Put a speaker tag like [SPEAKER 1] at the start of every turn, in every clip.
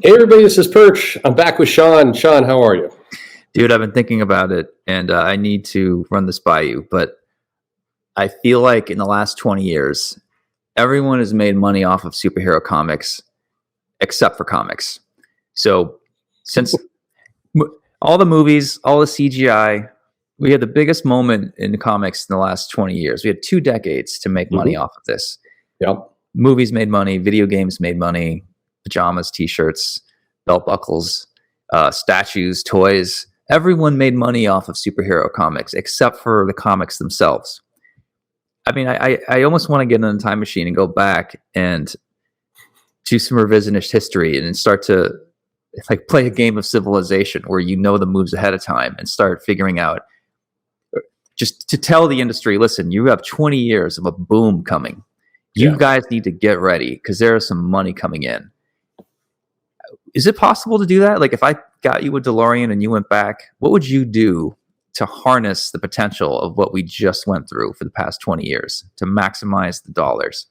[SPEAKER 1] Hey everybody, this is Perch. I'm back with Sean. Sean, how are you?
[SPEAKER 2] Dude, I've been thinking about it, and I need to run this by you, but I feel like in the last 20 years, everyone has made money off of superhero comics, except for comics. So since all the movies, all the CGI, we had the biggest moment in comics in the last 20 years. We had 2 decades to make money off of this.
[SPEAKER 1] Yep.
[SPEAKER 2] Movies made money, video games made money, pajamas, t-shirts, belt buckles, statues, toys. Everyone made money off of superhero comics except for the comics themselves. I mean, I almost want to get in a time machine and go back and do some revisionist history and start to like play a game of Civilization where you know the moves ahead of time and start figuring out, just to tell the industry, listen, you have 20 years of a boom coming. You guys need to get ready because there is some money coming in. Is it possible to do that? Like if I got you a DeLorean and you went back, what would you do to harness the potential of what we just went through for the past 20 years to maximize the dollars?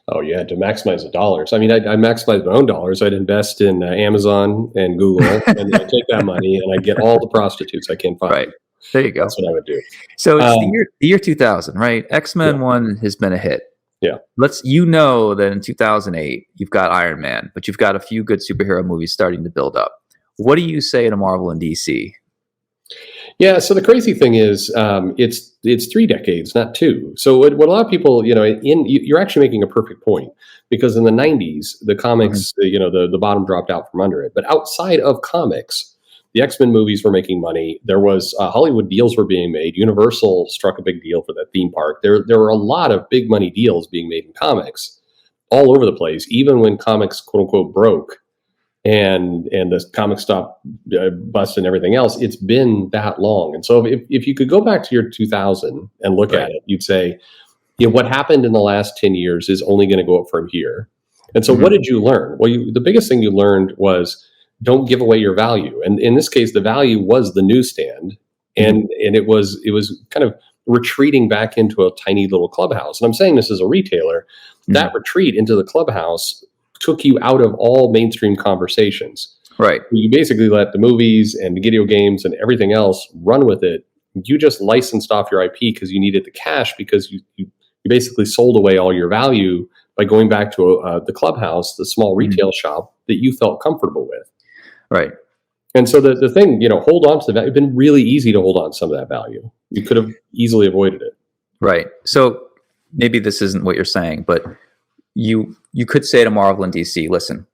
[SPEAKER 1] Oh yeah, to maximize the dollars. I mean, I maximize my own dollars. I'd invest in Amazon and Google, and then I'd take that money and I'd get all the prostitutes I can find.
[SPEAKER 2] Right. There you go.
[SPEAKER 1] That's what I would do.
[SPEAKER 2] So it's the year 2000, right? X-Men 1 has been a hit.
[SPEAKER 1] Yeah.
[SPEAKER 2] You know that in 2008, you've got Iron Man, but you've got a few good superhero movies starting to build up. What do you say to Marvel and DC?
[SPEAKER 1] Yeah. So the crazy thing is, it's 3 decades, not 2. So what a lot of people, you're actually making a perfect point because in the 90s, the comics, the bottom dropped out from under it. But outside of comics, the X-Men movies were making money. There was Hollywood deals were being made. Universal struck a big deal for that theme park. There were a lot of big money deals being made in comics all over the place, even when comics, quote unquote, broke and the comic stopped bust and everything else. It's been that long. And so if you could go back to year 2000 and look at it, you'd say, what happened in the last 10 years is only going to go up from here. And so what did you learn? Well, the biggest thing you learned was don't give away your value. And in this case, the value was the newsstand. And it was kind of retreating back into a tiny little clubhouse. And I'm saying this as a retailer, that retreat into the clubhouse took you out of all mainstream conversations.
[SPEAKER 2] Right.
[SPEAKER 1] You basically let the movies and the video games and everything else run with it. You just licensed off your IP because you needed the cash because you basically sold away all your value by going back to the clubhouse, the small retail shop that you felt comfortable with.
[SPEAKER 2] Right.
[SPEAKER 1] And so the thing, hold on to that. It's been really easy to hold on to some of that value. You could have easily avoided it.
[SPEAKER 2] Right. So maybe this isn't what you're saying, but you could say to Marvel and DC, listen,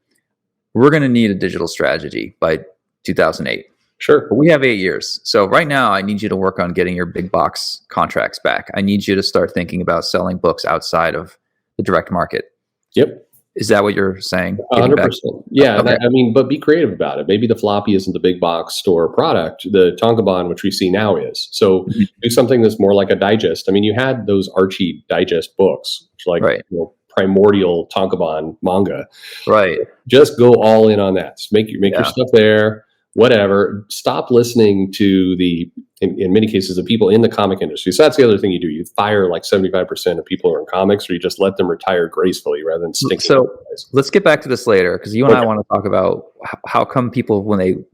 [SPEAKER 2] we're going to need a digital strategy by 2008.
[SPEAKER 1] Sure.
[SPEAKER 2] But we have 8 years. So right now I need you to work on getting your big box contracts back. I need you to start thinking about selling books outside of the direct market.
[SPEAKER 1] Yep.
[SPEAKER 2] Is that what you're saying?
[SPEAKER 1] 100%. Yeah.
[SPEAKER 2] Okay.
[SPEAKER 1] But be creative about it. Maybe the floppy isn't the big box store product. The Tonkabon, which we see now, is. So do something that's more like a digest. I mean, you had those Archie digest books, which primordial Tonkabon manga.
[SPEAKER 2] Right.
[SPEAKER 1] Just go all in on that. Just make your stuff there. Whatever. Stop listening to in many cases, the people in the comic industry. So that's the other thing you do. You fire like 75% of people who are in comics, or you just let them retire gracefully rather than stinking.
[SPEAKER 2] So let's get back to this later, because you and I want to talk about how come people, when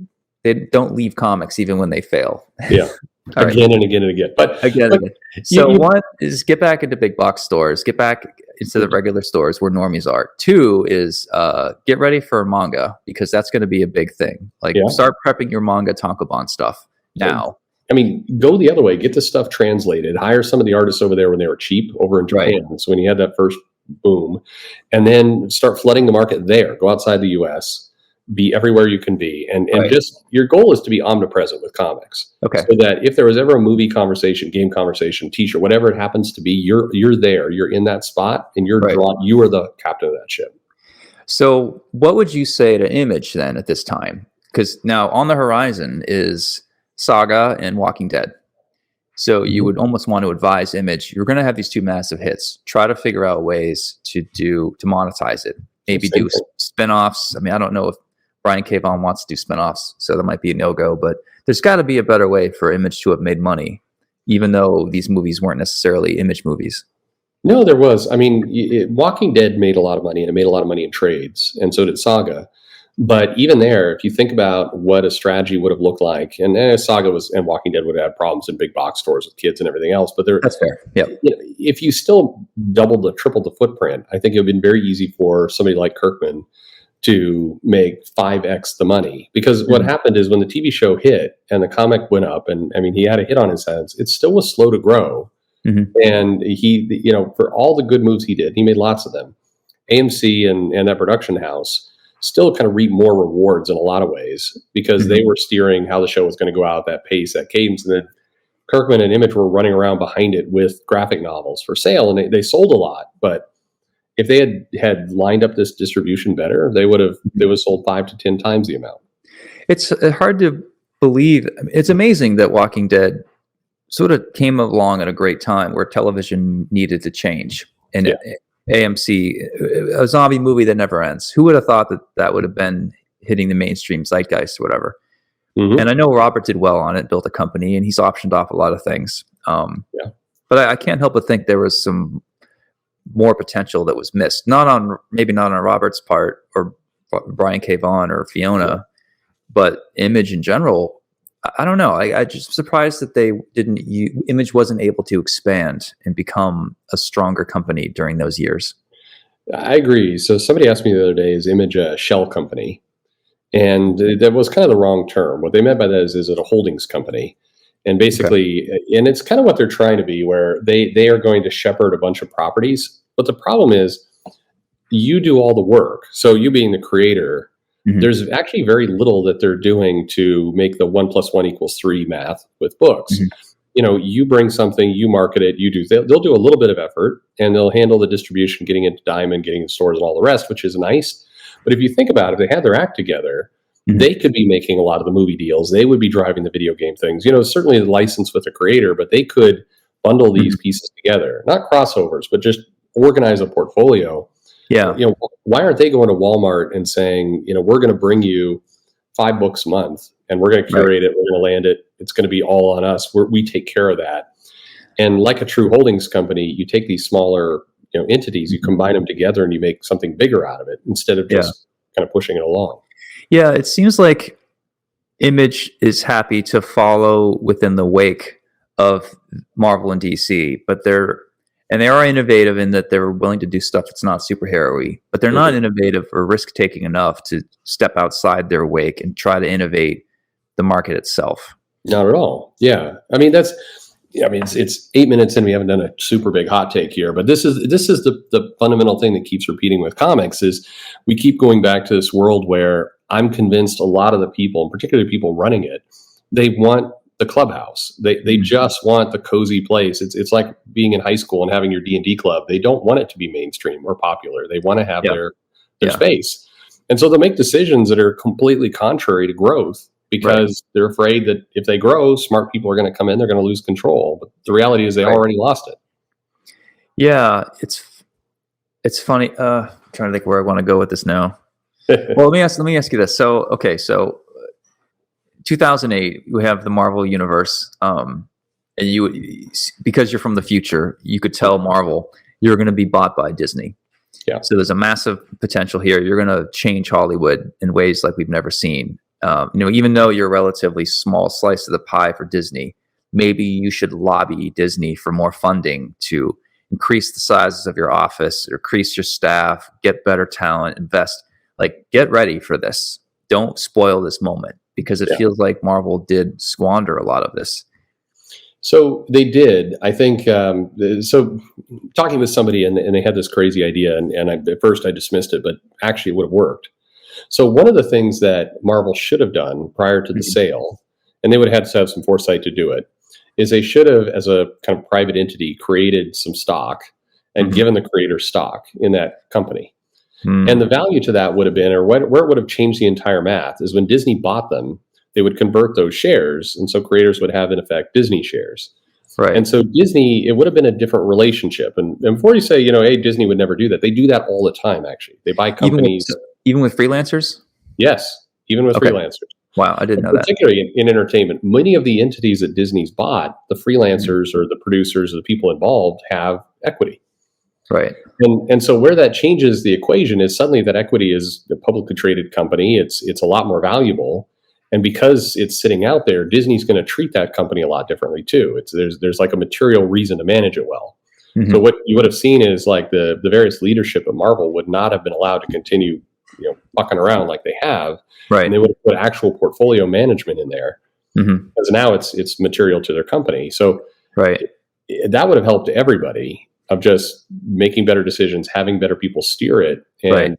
[SPEAKER 2] they don't leave comics even when they fail.
[SPEAKER 1] Yeah. Again and again and again. But
[SPEAKER 2] so one is get back into big box stores, get back into the regular stores where normies are. 2 is get ready for manga, because that's going to be a big thing. Start prepping your manga Tonkabon stuff now.
[SPEAKER 1] I mean, go the other way. Get this stuff translated. Hire some of the artists over there when they were cheap over in Japan. Right. So when you had that first boom, and then start flooding the market there. Go outside the U.S. Be everywhere you can be, and just your goal is to be omnipresent with comics.
[SPEAKER 2] Okay.
[SPEAKER 1] So that if there was ever a movie conversation, game conversation, T-shirt, whatever it happens to be, you're there. You're in that spot, and you are the captain of that ship.
[SPEAKER 2] So what would you say to Image then at this time? Because now on the horizon is Saga and Walking Dead. So you would almost want to advise Image, you're going to have these 2 massive hits. Try to figure out ways to monetize it. Maybe do spinoffs. I mean, I don't know if Brian K. Vaughan wants to do spinoffs, so that might be a no-go, but there's got to be a better way for Image to have made money, even though these movies weren't necessarily Image movies.
[SPEAKER 1] No, there was. I mean, Walking Dead made a lot of money, and it made a lot of money in trades, and so did Saga. But even there, if you think about what a strategy would have looked like, and Saga was and Walking Dead would have had problems in big box stores with kids and everything else, but there,
[SPEAKER 2] That's fair. Yeah.
[SPEAKER 1] if you still doubled or tripled the footprint, I think it would have been very easy for somebody like Kirkman to make 5x the money. Because what happened is when the TV show hit and the comic went up, and I mean, he had a hit on his hands, it still was slow to grow. And he, for all the good moves he did, he made lots of them. AMC and that production house still kind of reap more rewards in a lot of ways because they were steering how the show was going to go out at that pace, that cadence. And then Kirkman and Image were running around behind it with graphic novels for sale, and they sold a lot. But if they had lined up this distribution better, they would have sold 5 to 10 times the amount. It's
[SPEAKER 2] hard to believe. It's amazing that Walking Dead sort of came along at a great time where television needed to change. And AMC, a zombie movie that never ends. Who would have thought that would have been hitting the mainstream zeitgeist or whatever? And I know Robert did well on it, built a company, and he's optioned off a lot of things. But I can't help but think there was some more potential that was missed. Maybe not on Robert's part or Brian K. Vaughan or Fiona, but Image in general. I don't know. I just surprised that they didn't. Image wasn't able to expand and become a stronger company during those years.
[SPEAKER 1] I agree. So somebody asked me the other day, is Image a shell company? And that was kind of the wrong term. What they meant by that is it a holdings company? And basically, and it's kind of what they're trying to be, where they are going to shepherd a bunch of properties. But the problem is you do all the work. So you being the creator, there's actually very little that they're doing to make the 1 + 1 = 3 math with books. You bring something, you market it, they'll do a little bit of effort, and they'll handle the distribution, getting into Diamond, getting in stores and all the rest, which is nice. But if you think about it, if they had their act together, they could be making a lot of the movie deals. They would be driving the video game things. Certainly the license with the creator, but they could bundle these pieces together, not crossovers, but just organize a portfolio. Why aren't they going to Walmart and saying, we're going to bring you 5 books a month, and we're going to curate it, we're going to land it, it's going to be all on us. We take care of that. And like a true holdings company, you take these smaller entities, you combine them together, and you make something bigger out of it instead of just kind of pushing it along.
[SPEAKER 2] Yeah, it seems like Image is happy to follow within the wake of Marvel and DC, but they are innovative in that they're willing to do stuff that's not superhero-y, but they're not innovative or risk-taking enough to step outside their wake and try to innovate the market itself.
[SPEAKER 1] Not at all. Yeah. I mean, it's 8 minutes in, we haven't done a super big hot take here, but this is the fundamental thing that keeps repeating with comics is we keep going back to this world where I'm convinced a lot of the people, and particularly people running it, they want the clubhouse. They just want the cozy place. It's like being in high school and having your D&D club. They don't want it to be mainstream or popular. They want to have their space. And so they'll make decisions that are completely contrary to growth because they're afraid that if they grow, smart people are going to come in, they're going to lose control. But the reality is they already lost it. Yeah,
[SPEAKER 2] it's funny. I'm trying to think where I want to go with this now. Well, let me ask you this. So 2008, we have the Marvel universe, and because you're from the future, you could tell Marvel you're going to be bought by Disney.
[SPEAKER 1] Yeah.
[SPEAKER 2] So there's a massive potential here. You're going to change Hollywood in ways like we've never seen. Even though you're a relatively small slice of the pie for Disney, maybe you should lobby Disney for more funding to increase the sizes of your office, increase your staff, get better talent, invest. Like, get ready for this. Don't spoil this moment, because it feels like Marvel did squander a lot of this.
[SPEAKER 1] So they did. I think, so talking with somebody and they had this crazy idea, and at first I dismissed it, but actually it would have worked. So one of the things that Marvel should have done prior to the sale, and they would have had to have some foresight to do it, is they should have, as a kind of private entity, created some stock and given the creator stock in that company. And the value to that would have been, or where it would have changed the entire math, is when Disney bought them, they would convert those shares. And so creators would have, in effect, Disney shares.
[SPEAKER 2] Right.
[SPEAKER 1] And so Disney, it would have been a different relationship. And before you say, hey, Disney would never do that, they do that all the time, actually. They buy companies.
[SPEAKER 2] Even with freelancers?
[SPEAKER 1] Yes, even with freelancers.
[SPEAKER 2] Wow, I didn't know that.
[SPEAKER 1] Particularly in entertainment. Many of the entities that Disney's bought, the freelancers or the producers or the people involved have equity.
[SPEAKER 2] Right.
[SPEAKER 1] And so where that changes the equation is suddenly that equity is a publicly traded company. It's a lot more valuable. And because it's sitting out there, Disney's going to treat that company a lot differently too. There's like a material reason to manage it well.
[SPEAKER 2] Mm-hmm.
[SPEAKER 1] So what you would have seen is like the various leadership of Marvel would not have been allowed to continue, fucking around like they have.
[SPEAKER 2] Right.
[SPEAKER 1] And they would have put actual portfolio management in there.
[SPEAKER 2] Mm-hmm.
[SPEAKER 1] Because now it's material to their company. So
[SPEAKER 2] right.
[SPEAKER 1] That would have helped everybody of just making better decisions, having better people steer it. And
[SPEAKER 2] right.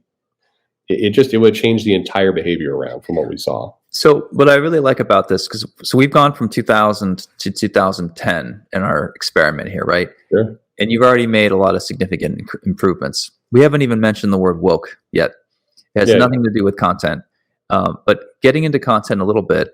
[SPEAKER 1] it would change the entire behavior around from what we saw.
[SPEAKER 2] So what I really like about this, so we've gone from 2000 to 2010 in our experiment here, right?
[SPEAKER 1] Sure.
[SPEAKER 2] And you've already made a lot of significant improvements. We haven't even mentioned the word woke yet. It has nothing to do with content. But getting into content a little bit,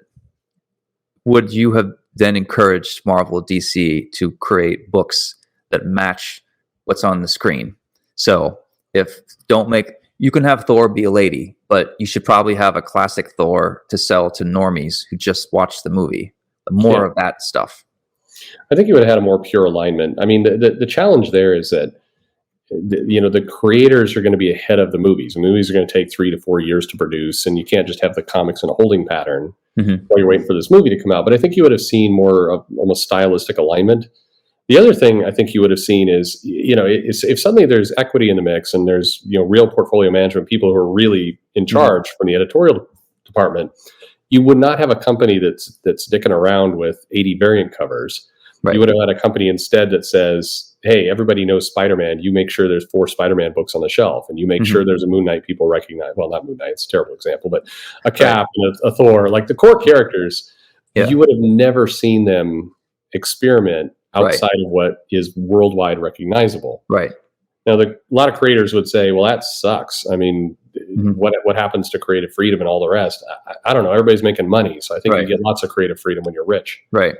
[SPEAKER 2] would you have then encouraged Marvel DC to create books that match what's on the screen? So you can have Thor be a lady, but you should probably have a classic Thor to sell to normies who just watched the movie. More of that stuff.
[SPEAKER 1] I think you would have had a more pure alignment. I mean, the challenge there is that the creators are going to be ahead of the movies. The movies are going to take 3 to 4 years to produce, and you can't just have the comics in a holding pattern while you're waiting for this movie to come out. But I think you would have seen more of almost stylistic alignment. The other thing I think you would have seen is, if suddenly there's equity in the mix and there's, real portfolio management people who are really in charge from the editorial department, you would not have a company that's dicking around with 80 variant covers. Right. You would have had a company instead that says, hey, everybody knows Spider-Man. You make sure there's 4 Spider-Man books on the shelf, and you make sure there's a Moon Knight people recognize. Well, not Moon Knight, it's a terrible example, but a Cap and a Thor, like the core characters, you would have never seen them experiment outside of what is worldwide recognizable.
[SPEAKER 2] Right.
[SPEAKER 1] Now, a lot of creators would say, well, that sucks. I mean, what happens to creative freedom and all the rest? I don't know. Everybody's making money. So I think you get lots of creative freedom when you're rich.
[SPEAKER 2] Right.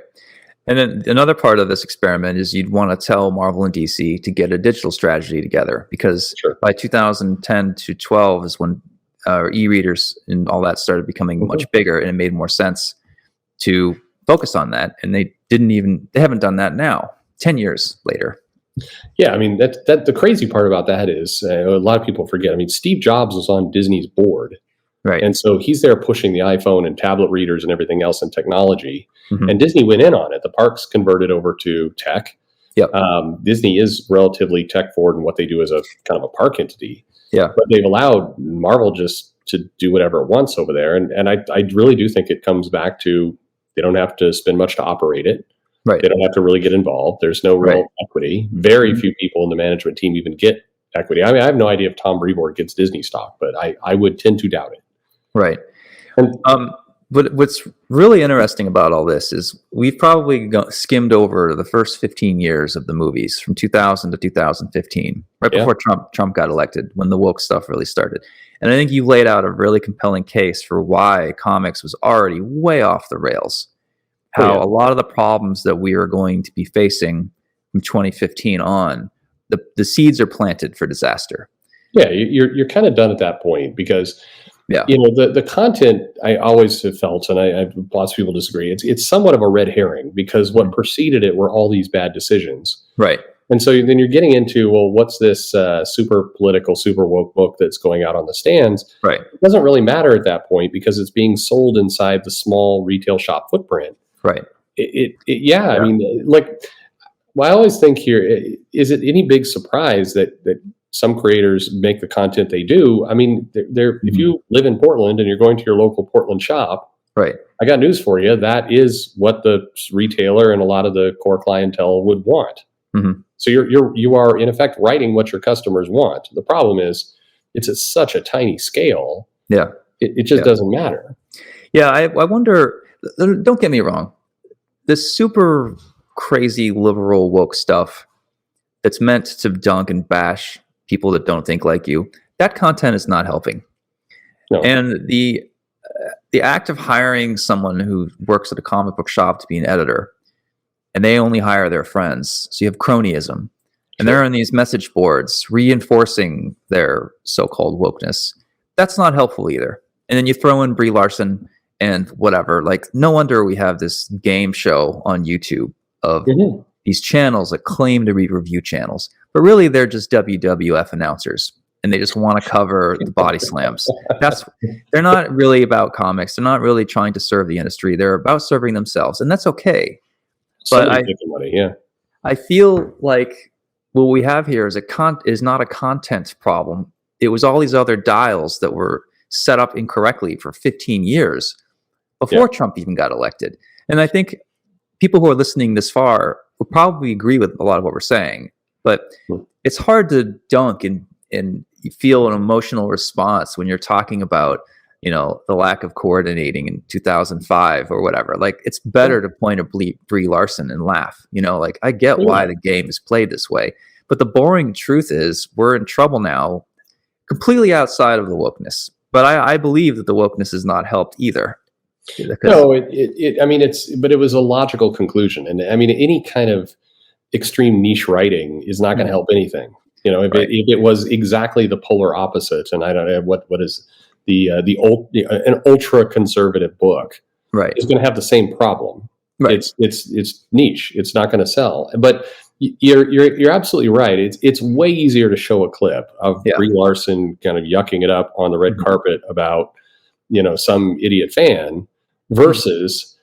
[SPEAKER 2] And then another part of this experiment is you'd want to tell Marvel and DC to get a digital strategy together, because by 2010 to 12 is when e-readers and all that started becoming much bigger, and it made more sense to focus on that. And they haven't done that now, 10 years later.
[SPEAKER 1] Yeah, I mean, that the crazy part about that is a lot of people forget. I mean, Steve Jobs was on Disney's board. Right. And so he's there pushing the iPhone and tablet readers and everything else in technology. And Disney went in on it. The parks converted over to tech. Yep. Disney is relatively tech forward in what they do as a kind of a park entity. Yeah. But they've allowed Marvel just to do whatever it wants over there. And I really do think it comes back to they don't have to spend much to operate it. Right. They don't have to really get involved. There's no real equity. Very few people in the management team even get equity. I mean, I have no idea if Tom Brevoort gets Disney stock, but I would tend to doubt it. Right.
[SPEAKER 2] And but what's really interesting about all this is we've probably skimmed over the first 15 years of the movies from 2000 to 2015, right before Trump got elected, when the woke stuff really started. And I think you laid out a really compelling case for why comics was already way off the rails. How a lot of the problems that we are going to be facing from 2015 on, the seeds are planted for disaster.
[SPEAKER 1] Yeah, you're kind of done at that point because the content, I always have felt, and lots of people disagree, it's somewhat of a red herring, because what preceded it were all these bad decisions. Right. And so then you're getting into, well, what's this super political, super woke book that's going out on the stands? Right. It doesn't really matter at that point because it's being sold inside the small retail shop footprint. Right. I mean, like, well, I always think here, is it any big surprise that some creators make the content they do? I mean, if you live in Portland and you're going to your local Portland shop, right? I got news for you. That is what the retailer and a lot of the core clientele would want. Mm-hmm. So you are in effect writing what your customers want. The problem is it's at such a tiny scale. Yeah, it just doesn't matter.
[SPEAKER 2] Yeah, I wonder. Don't get me wrong. This super crazy liberal woke stuff that's meant to dunk and bash people that don't think like you, that content is not helping. No. And the act of hiring someone who works at a comic book shop to be an editor, and they only hire their friends, so you have cronyism, and they're on these message boards reinforcing their so-called wokeness. That's not helpful either. And then you throw in Brie Larson and whatever. Like, no wonder we have this game show on YouTube of these channels that claim to be review channels, but really they're just WWF announcers, and they just want to cover the body slams. They're not really about comics. They're not really trying to serve the industry. They're about serving themselves, and that's okay. But I feel like what we have here is not a content problem. It was all these other dials that were set up incorrectly for 15 years before Trump even got elected. And I think people who are listening this far will probably agree with a lot of what we're saying, but it's hard to dunk and you feel an emotional response when you're talking about, the lack of coordinating in 2005 or whatever. Like, it's better to point at Brie Larson and laugh, like, I get why the game is played this way, but the boring truth is we're in trouble now, completely outside of the wokeness. But I believe that the wokeness has not helped either.
[SPEAKER 1] No, it was a logical conclusion. And I mean, any kind of extreme niche writing is not going to help anything. If it was exactly the polar opposite, and I don't know what is an ultra conservative book, is going to have the same problem. Right. It's niche. It's not going to sell. But you're absolutely right. It's way easier to show a clip of Brie Larson kind of yucking it up on the red carpet about some idiot fan versus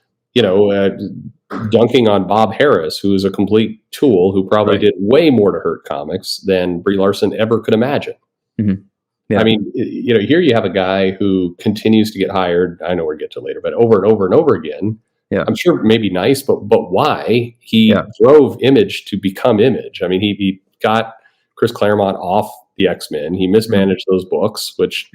[SPEAKER 1] dunking on Bob Harris, who is a complete tool who probably did way more to hurt comics than Brie Larson ever could imagine. Mm-hmm. Yeah. I mean, here you have a guy who continues to get hired. I know we'll get to later, but over and over and over again. Yeah. I'm sure maybe nice, but why? He drove Image to become Image. I mean, he got Chris Claremont off the X-Men. He mismanaged those books, which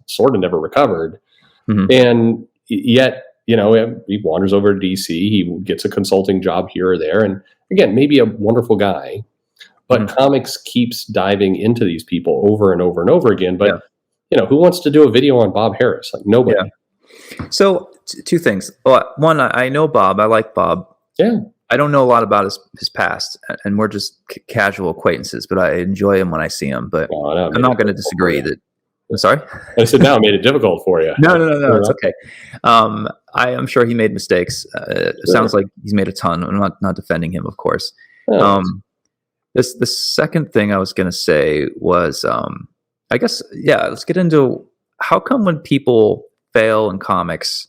[SPEAKER 1] sort of never recovered. Mm-hmm. And yet, he wanders over to DC. He gets a consulting job here or there. And again, maybe a wonderful guy, but comics keeps diving into these people over and over and over again. But, who wants to do a video on Bob Harris? Like, nobody.
[SPEAKER 2] Yeah. So two things. Well, one, I know Bob. I like Bob. Yeah. I don't know a lot about his past, and we're just casual acquaintances, but I enjoy him when I see him. But I'm not going to disagree that. I'm sorry?
[SPEAKER 1] I said, now I made it difficult for you.
[SPEAKER 2] No, it's okay. I'm sure he made mistakes. It sounds like he's made a ton. I'm not defending him, of course. The second thing I was going to say was, I guess, let's get into how come when people fail in comics,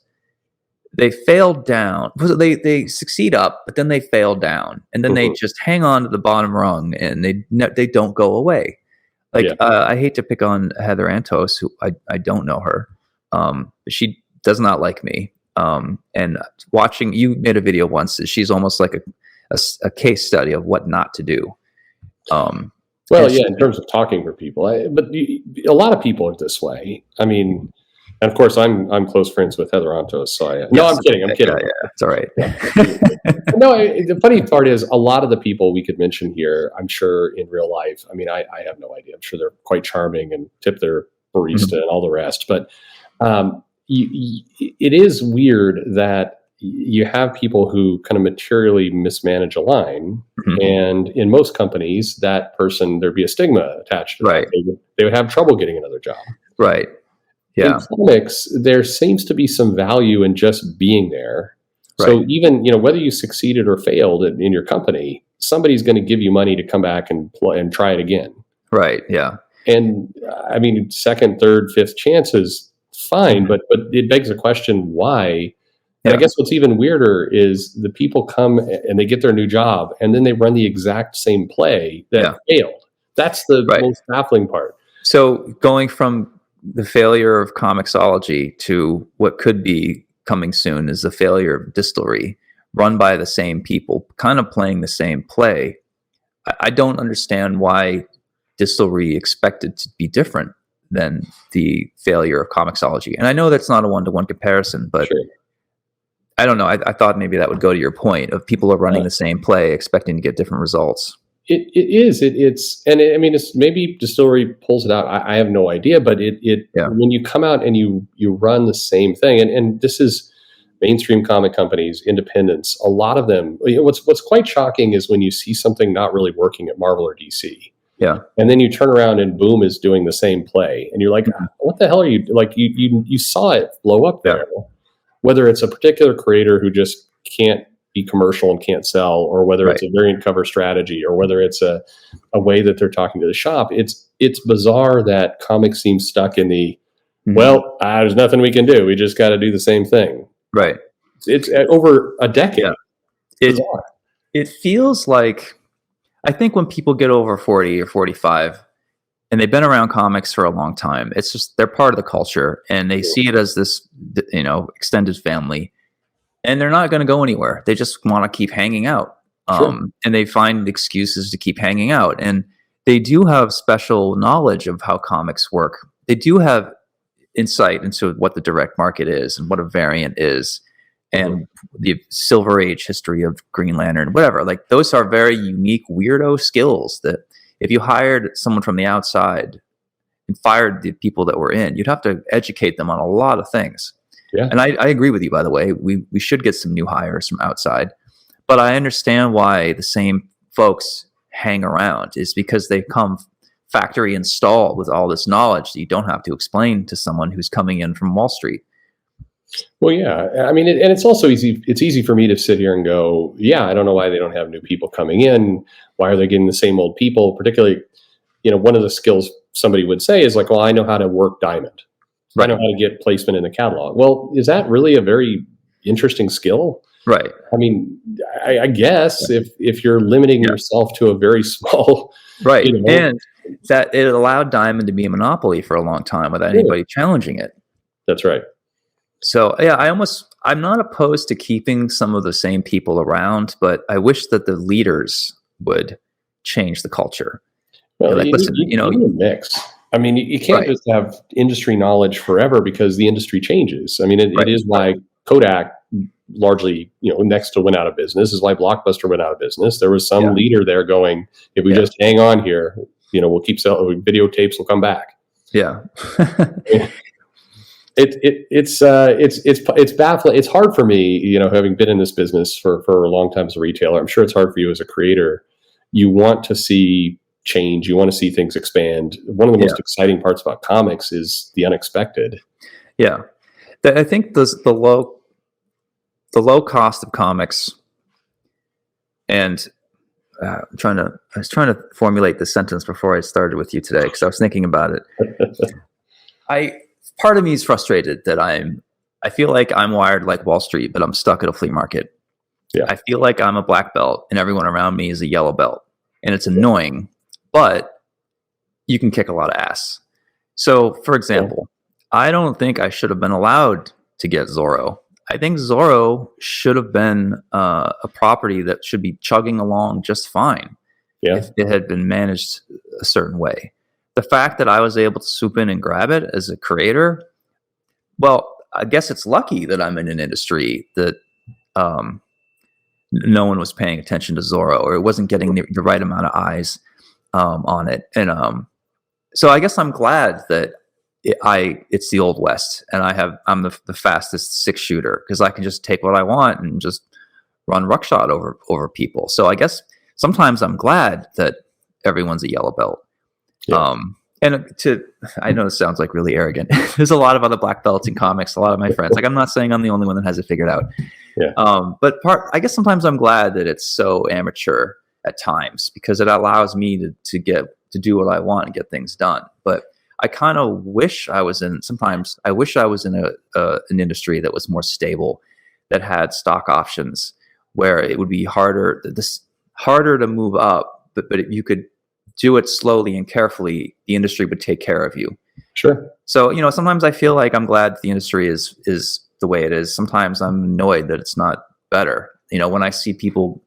[SPEAKER 2] they fail down. They succeed up, but then they fail down, and then they just hang on to the bottom rung, and they don't go away. Like, I hate to pick on Heather Antos, who I don't know her. She does not like me. And watching, you made a video once, she's almost like a case study of what not to do.
[SPEAKER 1] In terms of talking for people, but a lot of people are this way. I mean, and of course, I'm close friends with Heather Antos, so I'm kidding. I'm kidding.
[SPEAKER 2] Yeah, it's all right.
[SPEAKER 1] No, the funny part is a lot of the people we could mention here, I'm sure in real life, I mean, I have no idea. I'm sure they're quite charming and tip their barista and all the rest. But it is weird that you have people who kind of materially mismanage a line. And in most companies, that person, there'd be a stigma attached to that. They would have trouble getting another job.
[SPEAKER 2] Right. Yeah.
[SPEAKER 1] In comics, there seems to be some value in just being there. So even, whether you succeeded or failed in your company, somebody's going to give you money to come back and try it again.
[SPEAKER 2] Right. Yeah.
[SPEAKER 1] And I mean, second, third, fifth chances, fine. But it begs the question, why? And I guess what's even weirder is the people come and they get their new job and then they run the exact same play that failed. That's the most baffling part.
[SPEAKER 2] So going from the failure of Comixology to what could be coming soon is the failure of Distillery, run by the same people, kind of playing the same play. I don't understand why Distillery expected to be different than the failure of Comixology. And I know that's not a one-to-one comparison, but I don't know. I thought maybe that would go to your point of people are running the same play, expecting to get different results.
[SPEAKER 1] It is. It's maybe Distillery pulls it out. I have no idea, but when you come out and you run the same thing, and this is mainstream comic companies, independents, a lot of them. What's quite shocking is when you see something not really working at Marvel or DC. Yeah. And then you turn around and Boom is doing the same play, and you're like, what the hell are you like? You saw it blow up there. Whether it's a particular creator who just can't be commercial and can't sell, or whether
[SPEAKER 2] Right.
[SPEAKER 1] it's a variant cover strategy, or whether it's a way that they're talking to the shop. It's bizarre that comics seem stuck in the, there's nothing we can do. We just got to do the same thing.
[SPEAKER 2] Right.
[SPEAKER 1] It's over a decade.
[SPEAKER 2] Yeah. It feels like, I think when people get over 40 or 45 and they've been around comics for a long time, it's just, they're part of the culture and they see it as this, extended family, and they're not going to go anywhere. They just want to keep hanging out. And they find excuses to keep hanging out. And they do have special knowledge of how comics work. They do have insight into what the direct market is and what a variant is, and the Silver Age history of Green Lantern, whatever. Like, those are very unique, weirdo skills that if you hired someone from the outside and fired the people that were in, you'd have to educate them on a lot of things. Yeah. And I agree with you, by the way. We should get some new hires from outside. But I understand why the same folks hang around, is because they come factory installed with all this knowledge that you don't have to explain to someone who's coming in from Wall Street.
[SPEAKER 1] Well, yeah. I mean, and it's also easy. It's easy for me to sit here and go, yeah, I don't know why they don't have new people coming in. Why are they getting the same old people? Particularly, one of the skills somebody would say is like, well, I know how to work Diamond. Right. I know how to get placement in the catalog. Well, is that really a very interesting skill?
[SPEAKER 2] Right.
[SPEAKER 1] I mean, I guess if you're limiting yourself to a very small,
[SPEAKER 2] right. And that it allowed Diamond to be a monopoly for a long time without anybody challenging it.
[SPEAKER 1] That's right.
[SPEAKER 2] So yeah, I'm not opposed to keeping some of the same people around, but I wish that the leaders would change the culture.
[SPEAKER 1] Well, like, listen, you need a mix. I mean, you can't just have industry knowledge forever, because the industry changes. I mean, it is why Kodak largely, next to went out of business, is why Blockbuster went out of business. There was some leader there going, if we just hang on here, we'll keep selling videotapes, will come back.
[SPEAKER 2] Yeah.
[SPEAKER 1] It's baffling. It's hard for me, having been in this business for a long time as a retailer. I'm sure it's hard for you as a creator. You want to see change. You want to see things expand. One of the most exciting parts about comics is the unexpected.
[SPEAKER 2] Yeah. I think the low cost of comics, and I was trying to formulate this sentence before I started with you today, because I was thinking about it. Part of me is frustrated that I feel like I'm wired like Wall Street, but I'm stuck at a flea market. Yeah. I feel like I'm a black belt and everyone around me is a yellow belt, and it's annoying, but you can kick a lot of ass. So, for example, I don't think I should have been allowed to get Zorro. I think Zorro should have been a property that should be chugging along just fine if it had been managed a certain way. The fact that I was able to swoop in and grab it as a creator, well, I guess it's lucky that I'm in an industry that no one was paying attention to Zorro, or it wasn't getting the right amount of eyes on it. And so I guess I'm glad that it's the Old West, and I'm the fastest 6-shooter, because I can just take what I want and just run ruckshot over people. So I guess sometimes I'm glad that everyone's a yellow belt. Yeah. I know this sounds like really arrogant. There's a lot of other black belts in comics, a lot of my friends. Like, I'm not saying I'm the only one that has it figured out. Yeah. I guess sometimes I'm glad that it's so amateur at times, because it allows me to do what I want and get things done. But I kind of wish I was in an industry that was more stable, that had stock options, where it would be harder to move up, but if you could do it slowly and carefully, the industry would take care of you.
[SPEAKER 1] Sure.
[SPEAKER 2] So, sometimes I feel like I'm glad the industry is the way it is. Sometimes I'm annoyed that it's not better. When I see people,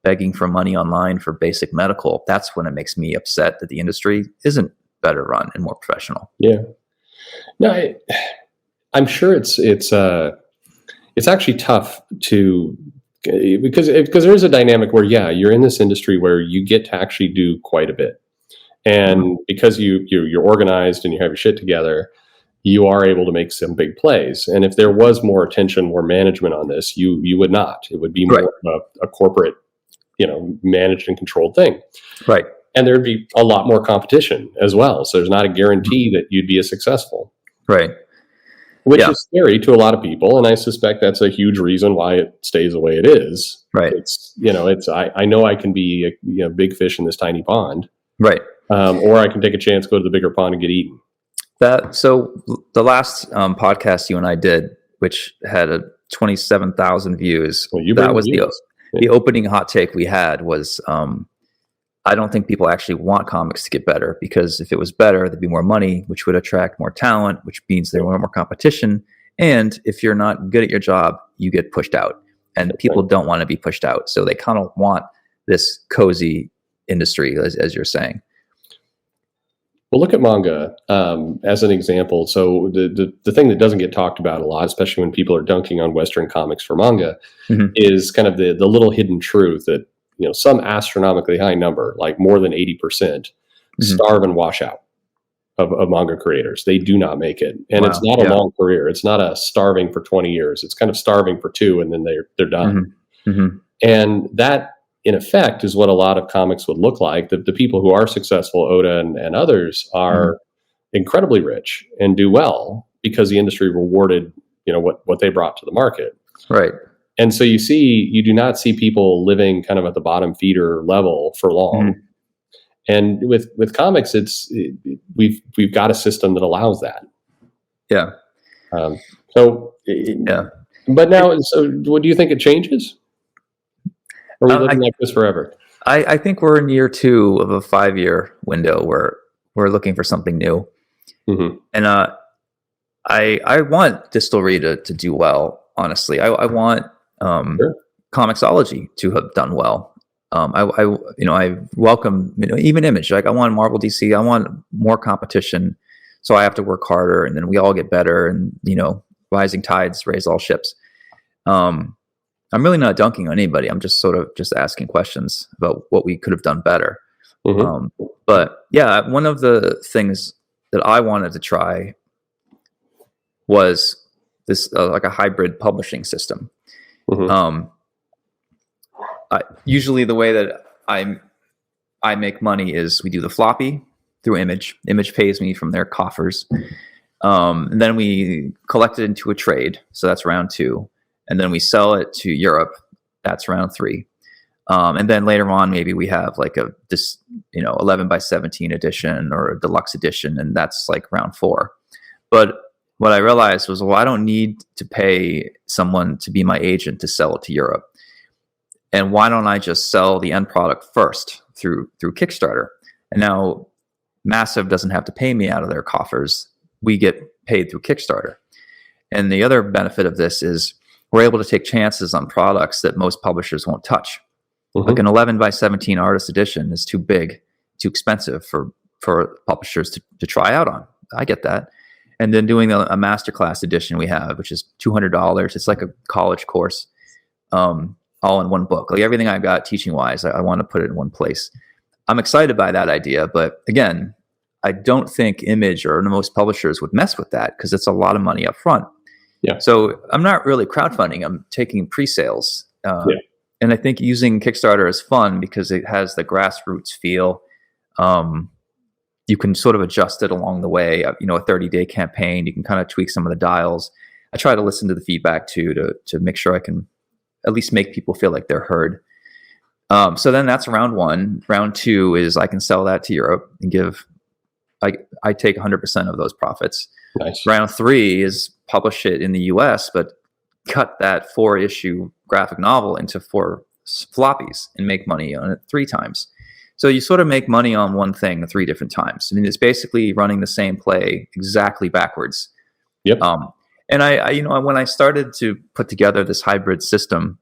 [SPEAKER 2] begging for money online for basic medical, that's when it makes me upset that the industry isn't better run and more professional.
[SPEAKER 1] Yeah. No, I'm sure it's actually tough because there is a dynamic where, you're in this industry where you get to actually do quite a bit. And because you're organized and you have your shit together, you are able to make some big plays. And if there was more attention, more management on this, you would not. It would be more of a corporate, managed and controlled thing.
[SPEAKER 2] Right.
[SPEAKER 1] And there'd be a lot more competition as well. So there's not a guarantee that you'd be as successful.
[SPEAKER 2] Right.
[SPEAKER 1] which is scary to a lot of people, and I suspect that's a huge reason why it stays the way it is.
[SPEAKER 2] Right.
[SPEAKER 1] It's I know I can be a big fish in this tiny pond,
[SPEAKER 2] right,
[SPEAKER 1] or I can take a chance, go to the bigger pond, and get eaten.
[SPEAKER 2] So the last podcast you and I did, which had 27,000 views, that was the opening hot take we had was, I don't think people actually want comics to get better, because if it was better, there'd be more money, which would attract more talent, which means there were more competition. And if you're not good at your job, you get pushed out, and people don't want to be pushed out. So they kind of want this cozy industry, as you're saying.
[SPEAKER 1] Well, look at manga as an example. So the thing that doesn't get talked about a lot, especially when people are dunking on Western comics for manga, is kind of the little hidden truth that, some astronomically high number, like more than 80%, starve and wash out of manga creators. They do not make it. And it's not a long career. It's not a starving for 20 years. It's kind of starving for 2, and then they're done. And that, in effect, is what a lot of comics would look like. The people who are successful, Oda and others, are incredibly rich and do well because the industry rewarded, what they brought to the market. Right. And so you do not see people living kind of at the bottom feeder level for long. And with comics, we've got a system that allows that. Yeah. But now, so what do you think it changes? Or are we living like this forever?
[SPEAKER 2] I think we're in year 2 of a 5-year window where we're looking for something new. And I want Distillery to do well, honestly. I want Comixology to have done well. I welcome, even Image. Like, I want Marvel, DC. I want more competition, so I have to work harder, and then we all get better, and rising tides raise all ships. I'm really not dunking on anybody. I'm just sort of asking questions about what we could have done better. But yeah, one of the things that I wanted to try was this like a hybrid publishing system. Usually the way that I make money is we do the floppy through Image. Image pays me from their coffers. And then we collect it into a trade. So that's round 2. And then we sell it to Europe. That's round 3. And then later on, maybe we have like this 11x17 edition or a deluxe edition, and that's like round 4. But what I realized was, I don't need to pay someone to be my agent to sell it to Europe. And why don't I just sell the end product first through Kickstarter? And now Massive doesn't have to pay me out of their coffers. We get paid through Kickstarter. And the other benefit of this is we're able to take chances on products that most publishers won't touch. Like an 11x17 artist edition is too big, too expensive for publishers to try out on. I get that. And then doing a masterclass edition we have, which is $200. It's like a college course, all in one book. Like everything I've got teaching wise, I want to put it in one place. I'm excited by that idea, but again, I don't think Image or most publishers would mess with that because it's a lot of money up front. Yeah. So I'm not really crowdfunding. I'm taking pre-sales. And I think using Kickstarter is fun because it has the grassroots feel. You can sort of adjust it along the way. A 30-day campaign, you can kind of tweak some of the dials. I try to listen to the feedback too to make sure I can at least make people feel like they're heard. So then that's round 1. Round 2 is I can sell that to Europe and I take 100% of those profits. Nice. Round 3 is publish it in the US, but cut that 4-issue graphic novel into 4 floppies and make money on it 3 times. So you sort of make money on one thing 3 different times. I mean, it's basically running the same play exactly backwards. Yep. And I when I started to put together this hybrid system,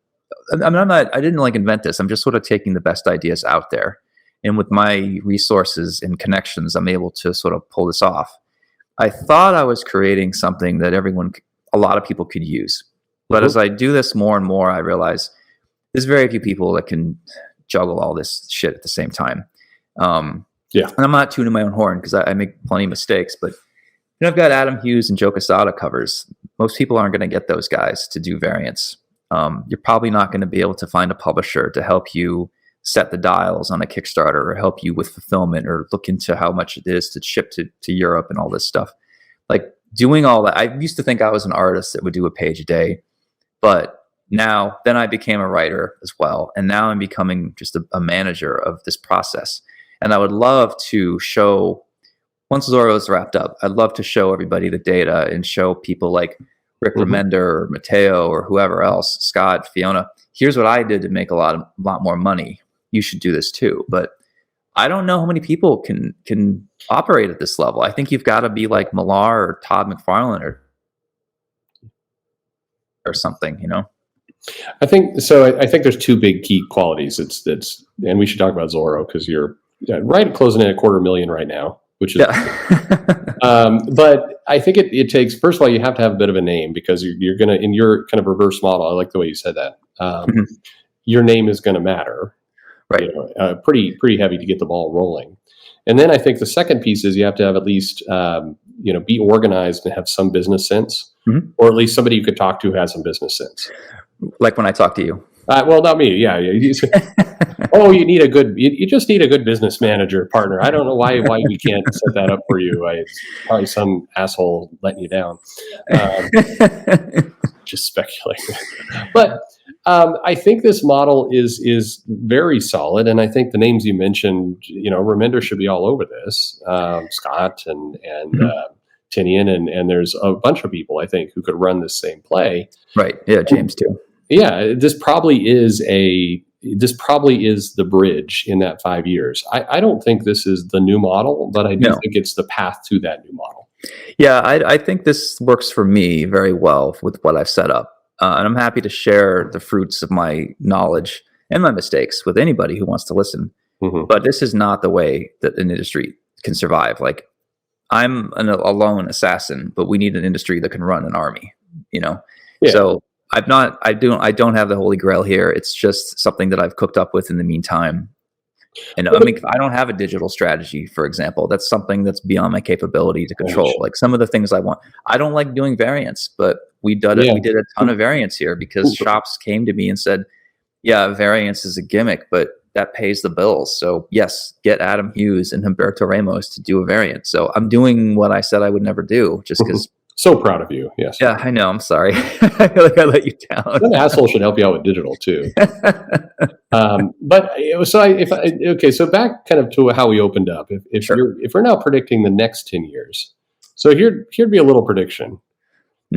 [SPEAKER 2] I didn't invent this. I'm just sort of taking the best ideas out there. And with my resources and connections, I'm able to sort of pull this off. I thought I was creating something that a lot of people could use. But as I do this more and more, I realize there's very few people that can juggle all this shit at the same time. And I'm not tuning my own horn because I make plenty of mistakes, but I've got Adam Hughes and Joe Quesada covers. Most people aren't going to get those guys to do variants. You're probably not going to be able to find a publisher to help you set the dials on a Kickstarter or help you with fulfillment or look into how much it is to ship to Europe and all this stuff. Like doing all that, I used to think I was an artist that would do a page a day, but then I became a writer as well. And now I'm becoming just a manager of this process. And I would love to show, once Zorro's wrapped up, I'd love to show everybody the data and show people like Rick Remender or Mateo or whoever else, Scott, Fiona, here's what I did to make a lot more money. You should do this too. But I don't know how many people can operate at this level. I think you've got to be like Millar or Todd McFarlane or something, you know?
[SPEAKER 1] I think so. I think there's two big key qualities. And we should talk about Zorro because you're right closing in at $250,000 right now, which is. Yeah. But I think it takes. First of all, you have to have a bit of a name because you're gonna in your kind of reverse model. I like the way you said that. Your name is going to matter,
[SPEAKER 2] right?
[SPEAKER 1] You know, pretty heavy to get the ball rolling. And then I think the second piece is you have to have at least be organized and have some business sense, or at least somebody you could talk to who has some business sense.
[SPEAKER 2] Like when I talk to you.
[SPEAKER 1] Well, not me. Yeah. You just need a good business manager partner. I don't know why we can't set that up for you. It's probably some asshole letting you down. Just speculating. But I think this model is very solid. And I think the names you mentioned, Remender should be all over this. Scott and Tinian, and there's a bunch of people, I think, who could run this same play.
[SPEAKER 2] Right. Yeah. James too.
[SPEAKER 1] Yeah. This probably is the bridge in that 5 years. I don't think this is the new model, but I do think it's the path to that new model.
[SPEAKER 2] Yeah. I think this works for me very well with what I've set up. And I'm happy to share the fruits of my knowledge and my mistakes with anybody who wants to listen. But this is not the way that an industry can survive. Like, I'm a lone assassin, but we need an industry that can run an army, Yeah. So I don't have the holy grail here. It's just something that I've cooked up with in the meantime. And I mean, I don't have a digital strategy, for example. That's something that's beyond my capability to control. Like some of the things I want, I don't like doing variants, but we did a ton of variants here because shops came to me and said, yeah, variants is a gimmick, but that pays the bills. So yes, get Adam Hughes and Humberto Ramos to do a variant. So I'm doing what I said I would never do just because.
[SPEAKER 1] So proud of you. Yes.
[SPEAKER 2] Yeah, I know. I'm sorry. I feel like I let you down.
[SPEAKER 1] An asshole should help you out with digital too. So back kind of to how we opened up. If we're now predicting the next 10 years, so here'd be a little prediction.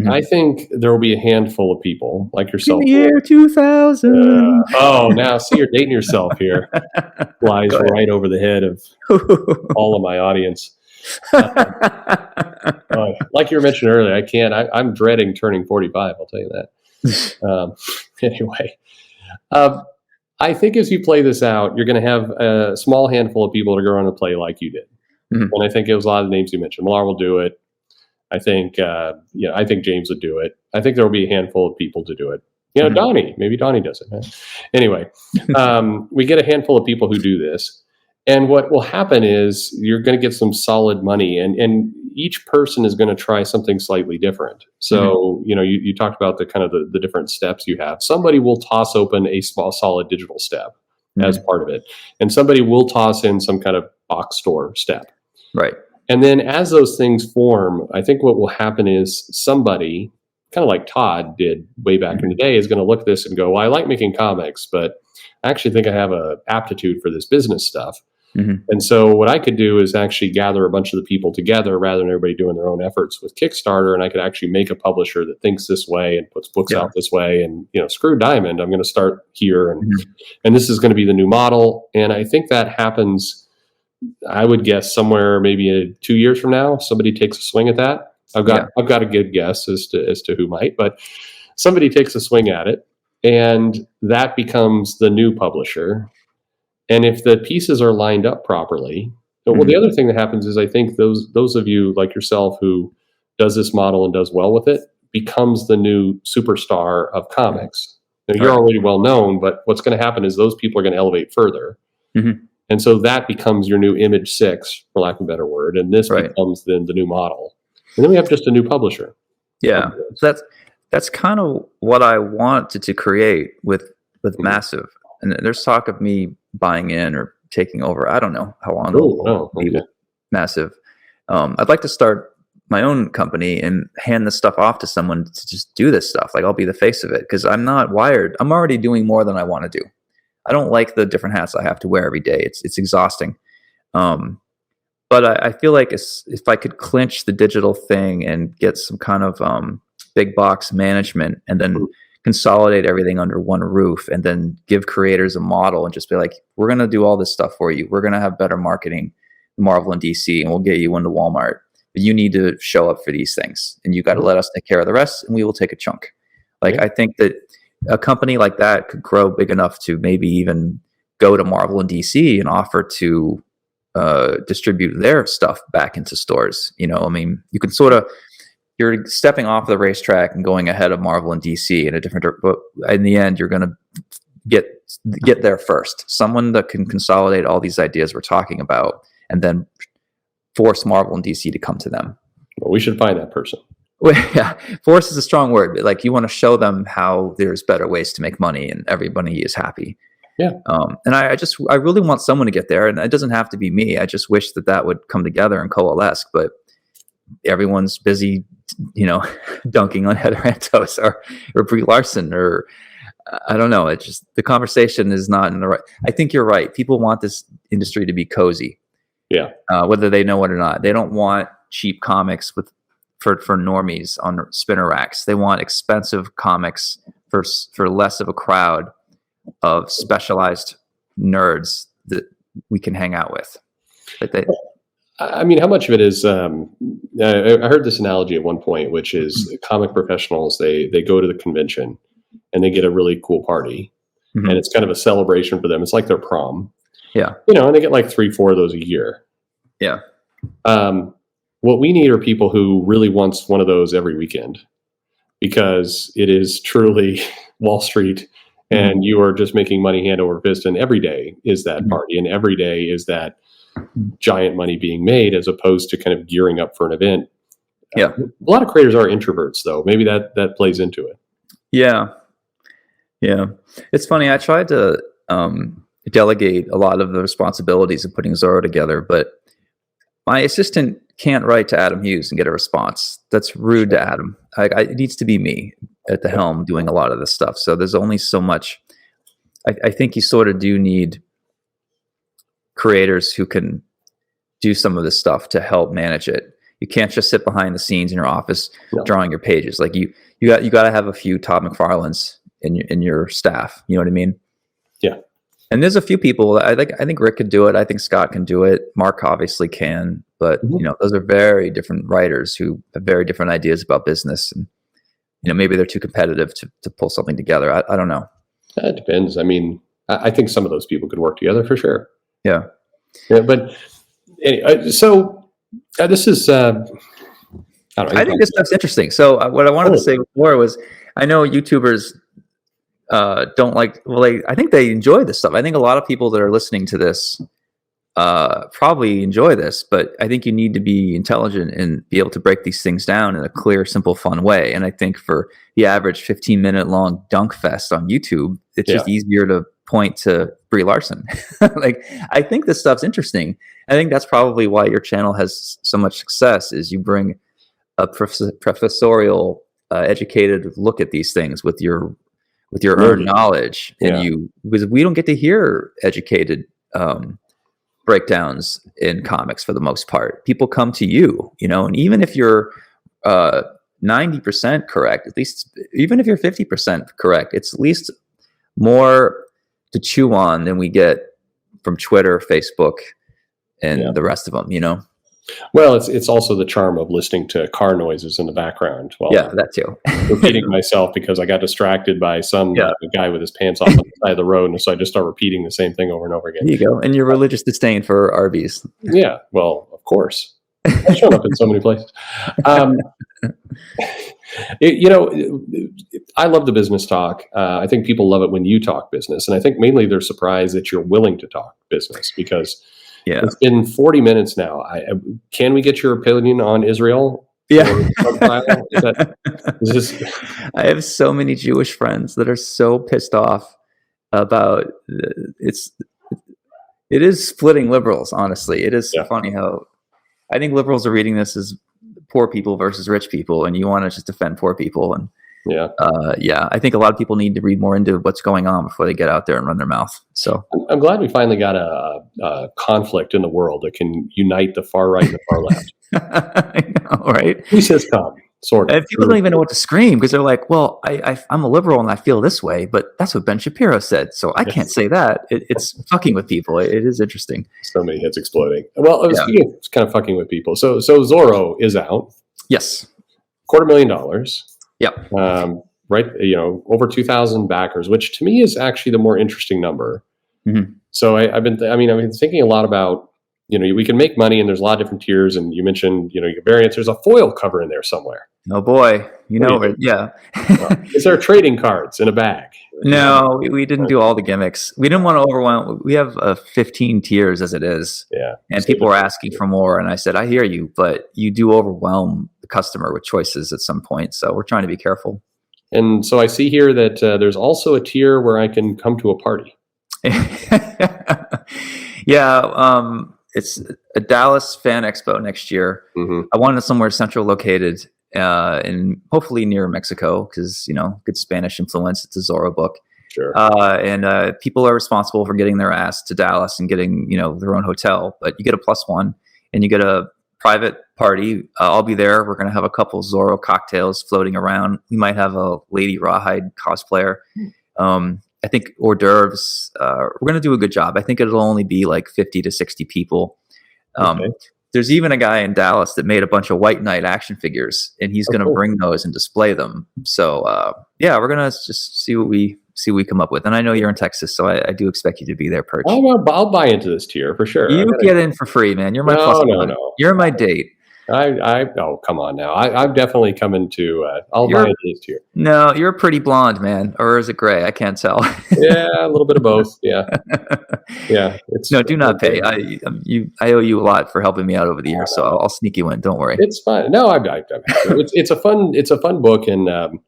[SPEAKER 1] I think there will be a handful of people like yourself.
[SPEAKER 2] In the year 2000.
[SPEAKER 1] Now see, you're dating yourself here. Flies right over the head of all of my audience. Like you mentioned earlier, I can't. I'm dreading turning 45. I'll tell you that. Anyway, I think as you play this out, you're going to have a small handful of people to go around and play like you did. And I think it was a lot of the names you mentioned. Millar will do it. I think James would do it. I think there will be a handful of people to do it. Donnie, maybe Donnie does it. Huh? Anyway, we get a handful of people who do this. And what will happen is you're going to get some solid money, and each person is going to try something slightly different. So, you talked about the kind of the different steps you have. Somebody will toss open a small, solid digital step as part of it. And somebody will toss in some kind of box store step.
[SPEAKER 2] Right.
[SPEAKER 1] And then as those things form, I think what will happen is somebody, kind of like Todd did way back in the day, is going to look at this and go, well, I like making comics, but I actually think I have an aptitude for this business stuff. And so what I could do is actually gather a bunch of the people together rather than everybody doing their own efforts with Kickstarter. And I could actually make a publisher that thinks this way and puts books out this way. And, screw Diamond, I'm going to start here. And this is going to be the new model. And I think that happens, I would guess somewhere maybe 2 years from now, somebody takes a swing at that. I've got a good guess as to who might, but somebody takes a swing at it and that becomes the new publisher. And if the pieces are lined up properly, well, the other thing that happens is I think those of you like yourself who does this model and does well with it becomes the new superstar of comics. Now, you're already well known, but what's going to happen is those people are going to elevate further. And so that becomes your new image 6, for lack of a better word. And this becomes then the new model. And then we have just a new publisher.
[SPEAKER 2] Yeah. That's kind of what I wanted to create with Massive. And there's talk of me buying in or taking over. I don't know how long it'll be Massive. I'd like to start my own company and hand this stuff off to someone to just do this stuff. Like I'll be the face of it because I'm not wired. I'm already doing more than I want to do. I don't like the different hats I have to wear every day. It's exhausting. But I feel like if I could clinch the digital thing and get some kind of big box management and then consolidate everything under one roof and then give creators a model and just be like, we're going to do all this stuff for you. We're going to have better marketing, Marvel and DC, and we'll get you into Walmart. But you need to show up for these things and you got to let us take care of the rest and we will take a chunk. Like, I think that a company like that could grow big enough to maybe even go to Marvel and DC and offer to distribute their stuff back into stores. You know, I mean, you can sort of, you're stepping off the racetrack and going ahead of Marvel and DC in a different, but in the end, you're going to get there first. Someone that can consolidate all these ideas we're talking about and then force Marvel and DC to come to them.
[SPEAKER 1] Well, we should find that person.
[SPEAKER 2] Well, yeah, force is a strong word, but like you want to show them how there's better ways to make money and everybody is happy.
[SPEAKER 1] Yeah.
[SPEAKER 2] And I really want someone to get there, and it doesn't have to be me. I just wish that would come together and coalesce, but everyone's busy, you know, dunking on Heather Antos or Brie Larson, or I don't know. It's just, the conversation is not in the right. I think you're right. People want this industry to be cozy.
[SPEAKER 1] Yeah.
[SPEAKER 2] Whether they know it or not. They don't want cheap comics for normies on spinner racks. They want expensive comics for less of a crowd of specialized nerds that we can hang out with.
[SPEAKER 1] I mean, how much of it is, I heard this analogy at one point, which is comic professionals, they go to the convention and they get a really cool party and it's kind of a celebration for them. It's like their prom.
[SPEAKER 2] Yeah.
[SPEAKER 1] You know, and they get like 3-4 of those a year.
[SPEAKER 2] Yeah.
[SPEAKER 1] What we need are people who really wants one of those every weekend, because it is truly Wall Street and you are just making money hand over fist. And every day is that party. And every day is that giant money being made, as opposed to kind of gearing up for an event.
[SPEAKER 2] Yeah.
[SPEAKER 1] A lot of creators are introverts, though. Maybe that plays into it.
[SPEAKER 2] Yeah. Yeah. It's funny. I tried to delegate a lot of the responsibilities of putting Zoro together, but my assistant can't write to Adam Hughes and get a response. That's rude to Adam. It needs to be me at the helm doing a lot of this stuff. So there's only so much. I think you sort of do need creators who can do some of this stuff to help manage it. You can't just sit behind the scenes in your office drawing your pages. Like you got to have a few Todd McFarlanes in your staff. You know what I mean?
[SPEAKER 1] Yeah.
[SPEAKER 2] And there's a few people. I think Rick could do it. I think Scott can do it. Mark obviously can. But you know, those are very different writers who have very different ideas about business, and you know, maybe they're too competitive to pull something together. I don't know.
[SPEAKER 1] It depends. I mean, I think some of those people could work together for sure.
[SPEAKER 2] Yeah.
[SPEAKER 1] But anyway, so this is. I
[SPEAKER 2] think this stuff's interesting. So what I wanted to say before was, I know YouTubers don't like. Well, I think they enjoy this stuff. I think a lot of people that are listening to this probably enjoy this, but I think you need to be intelligent and be able to break these things down in a clear, simple, fun way. And I think for the average 15-minute long dunk fest on YouTube, it's just easier to point to Brie Larson. Like, I think this stuff's interesting. I think that's probably why your channel has so much success, is you bring a professorial, educated look at these things with your earned knowledge. And because we don't get to hear educated breakdowns in comics for the most part. People come to you, you know, and even if you're 90% correct, at least, even if you're 50% correct, it's at least more to chew on than we get from Twitter, Facebook, and the rest of them, you know?
[SPEAKER 1] Well, it's also the charm of listening to car noises in the background. Well,
[SPEAKER 2] that too.
[SPEAKER 1] Repeating myself because I got distracted by some guy with his pants off on the side of the road, and so I just start repeating the same thing over and over again.
[SPEAKER 2] There you go. And your religious disdain for Arby's.
[SPEAKER 1] Yeah, well, of course. I've shown up in so many places. You know, I love the business talk. I think people love it when you talk business, and I think mainly they're surprised that you're willing to talk business, because it's been 40 minutes now. Can we get your opinion on Israel?
[SPEAKER 2] Yeah. I have so many Jewish friends that are so pissed off about it is splitting liberals, honestly. It is funny how I think liberals are reading this as poor people versus rich people, and you want to just defend poor people. And I think a lot of people need to read more into what's going on before they get out there and run their mouth. So
[SPEAKER 1] I'm glad we finally got a conflict in the world that can unite the far right and the far left.
[SPEAKER 2] I know, right?
[SPEAKER 1] Peace has come. Sort of.
[SPEAKER 2] And people don't even know what to scream because they're like, well, I'm a liberal and I feel this way, but that's what Ben Shapiro said. So I can't say that. It's fucking with people. It is interesting.
[SPEAKER 1] So many hits exploding. Well, speaking of kind of fucking with people. So Zorro is out.
[SPEAKER 2] Yes.
[SPEAKER 1] $250,000.
[SPEAKER 2] Yep.
[SPEAKER 1] Right. Over 2,000 backers, which to me is actually the more interesting number.
[SPEAKER 2] Mm-hmm.
[SPEAKER 1] So I've been thinking a lot about, we can make money and there's a lot of different tiers. And you mentioned, your variants, there's a foil cover in there somewhere.
[SPEAKER 2] Oh boy. Yeah.
[SPEAKER 1] Is there trading cards in a bag?
[SPEAKER 2] No, we didn't do all the gimmicks. We didn't want to overwhelm. We have 15 tiers as it is.
[SPEAKER 1] Yeah.
[SPEAKER 2] And people were asking for more. And I said, I hear you, but you do overwhelm the customer with choices at some point. So we're trying to be careful.
[SPEAKER 1] And so I see here that there's also a tier where I can come to a party.
[SPEAKER 2] Yeah. It's a Dallas Fan Expo next year.
[SPEAKER 1] Mm-hmm.
[SPEAKER 2] I wanted somewhere central located and hopefully near Mexico because, good Spanish influence. It's a Zorro book.
[SPEAKER 1] Sure.
[SPEAKER 2] And people are responsible for getting their ass to Dallas and getting, their own hotel. But you get a +1 and you get a private party. I'll be there. We're going to have a couple Zorro cocktails floating around. We might have a Lady Rawhide cosplayer. I think hors d'oeuvres, we're going to do a good job. I think it'll only be like 50 to 60 people.
[SPEAKER 1] Okay.
[SPEAKER 2] There's even a guy in Dallas that made a bunch of White Knight action figures, and he's going to bring those and display them. So, we're going to just see what we come up with. And I know you're in Texas, so I do expect you to be there, Perch.
[SPEAKER 1] I'll buy into this tier for sure.
[SPEAKER 2] You get in for free, man. You're my
[SPEAKER 1] no.
[SPEAKER 2] You're my date.
[SPEAKER 1] Come on now. I'm definitely coming to. I'll buy into this tier.
[SPEAKER 2] No, you're pretty blonde, man, or is it gray? I can't tell.
[SPEAKER 1] Yeah, a little bit of both. Yeah, yeah.
[SPEAKER 2] No, do not pay. I owe you a lot for helping me out over the years, so I'll sneak you in. Don't worry.
[SPEAKER 1] It's fine. No, it's a fun book, and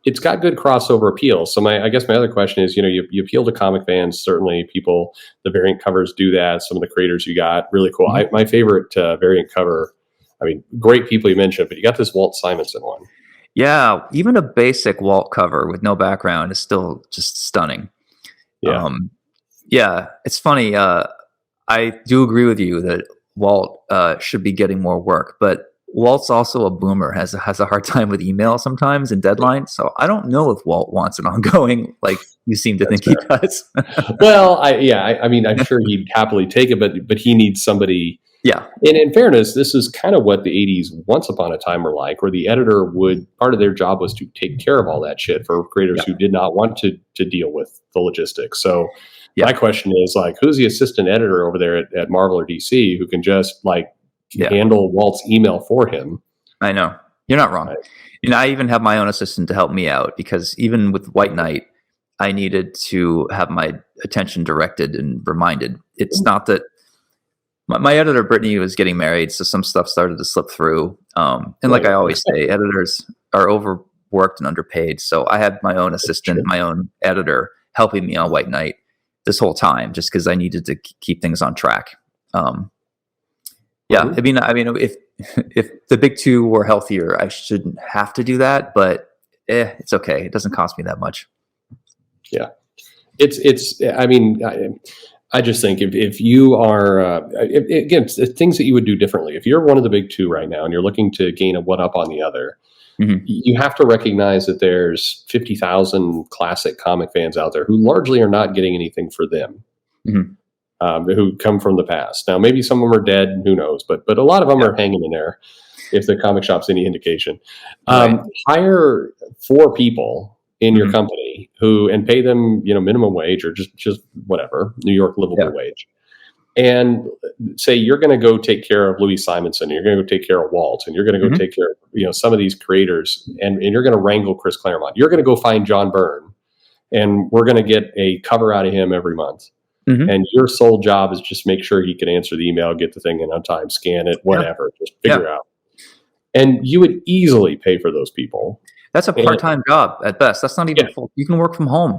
[SPEAKER 1] it's got good crossover appeal. So I guess my other question is, you appeal to comic fans. Certainly, people, the variant covers do that. Some of the creators you got really cool.
[SPEAKER 2] Mm-hmm.
[SPEAKER 1] My favorite variant cover. I mean, great people you mentioned, but you got this Walt Simonson one.
[SPEAKER 2] Yeah, even a basic Walt cover with no background is still just stunning.
[SPEAKER 1] Yeah,
[SPEAKER 2] it's funny. I do agree with you that Walt should be getting more work, but Walt's also a boomer, has a hard time with email sometimes and deadlines. So I don't know if Walt wants an ongoing like you seem to think fair. He does.
[SPEAKER 1] Well, I'm sure he'd happily take it, but he needs somebody.
[SPEAKER 2] Yeah.
[SPEAKER 1] And in fairness, this is kind of what the 80s once upon a time were like, where the editor part of their job was to take care of all that shit for creators who did not want to deal with the logistics. So my question is, like, who's the assistant editor over there at Marvel or DC who can just handle Walt's email for him?
[SPEAKER 2] I know. You're not wrong. Right. I even have my own assistant to help me out because even with White Knight, I needed to have my attention directed and reminded. It's not that my editor, Brittany, was getting married, so some stuff started to slip through. And like I always say, editors are overworked and underpaid. So I had my own assistant, my own editor, helping me on White Knight this whole time, just because I needed to keep things on track. I mean, if the big two were healthier, I shouldn't have to do that. But it's okay; it doesn't cost me that much.
[SPEAKER 1] Yeah, it's. I mean. I just think if you are, again, things that you would do differently. If you're one of the big two right now and you're looking to gain a one up on the other, you have to recognize that there's 50,000 classic comic fans out there who largely are not getting anything for them, who come from the past. Now, maybe some of them are dead, who knows, but a lot of them are hanging in there, if the comic shop's any indication. Hire 4 people in your company and pay them, minimum wage or just whatever, New York livable wage. And say, you're going to go take care of Louis Simonson, and you're going to go take care of Walt, and you're going to go take care of, some of these creators, and you're going to wrangle Chris Claremont. You're going to go find John Byrne, and we're going to get a cover out of him every month. And your sole job is just make sure he can answer the email, get the thing in on time, scan it, whatever, just figure out. And you would easily pay for those people.
[SPEAKER 2] That's a part-time job at best. That's not even full. You can work from home.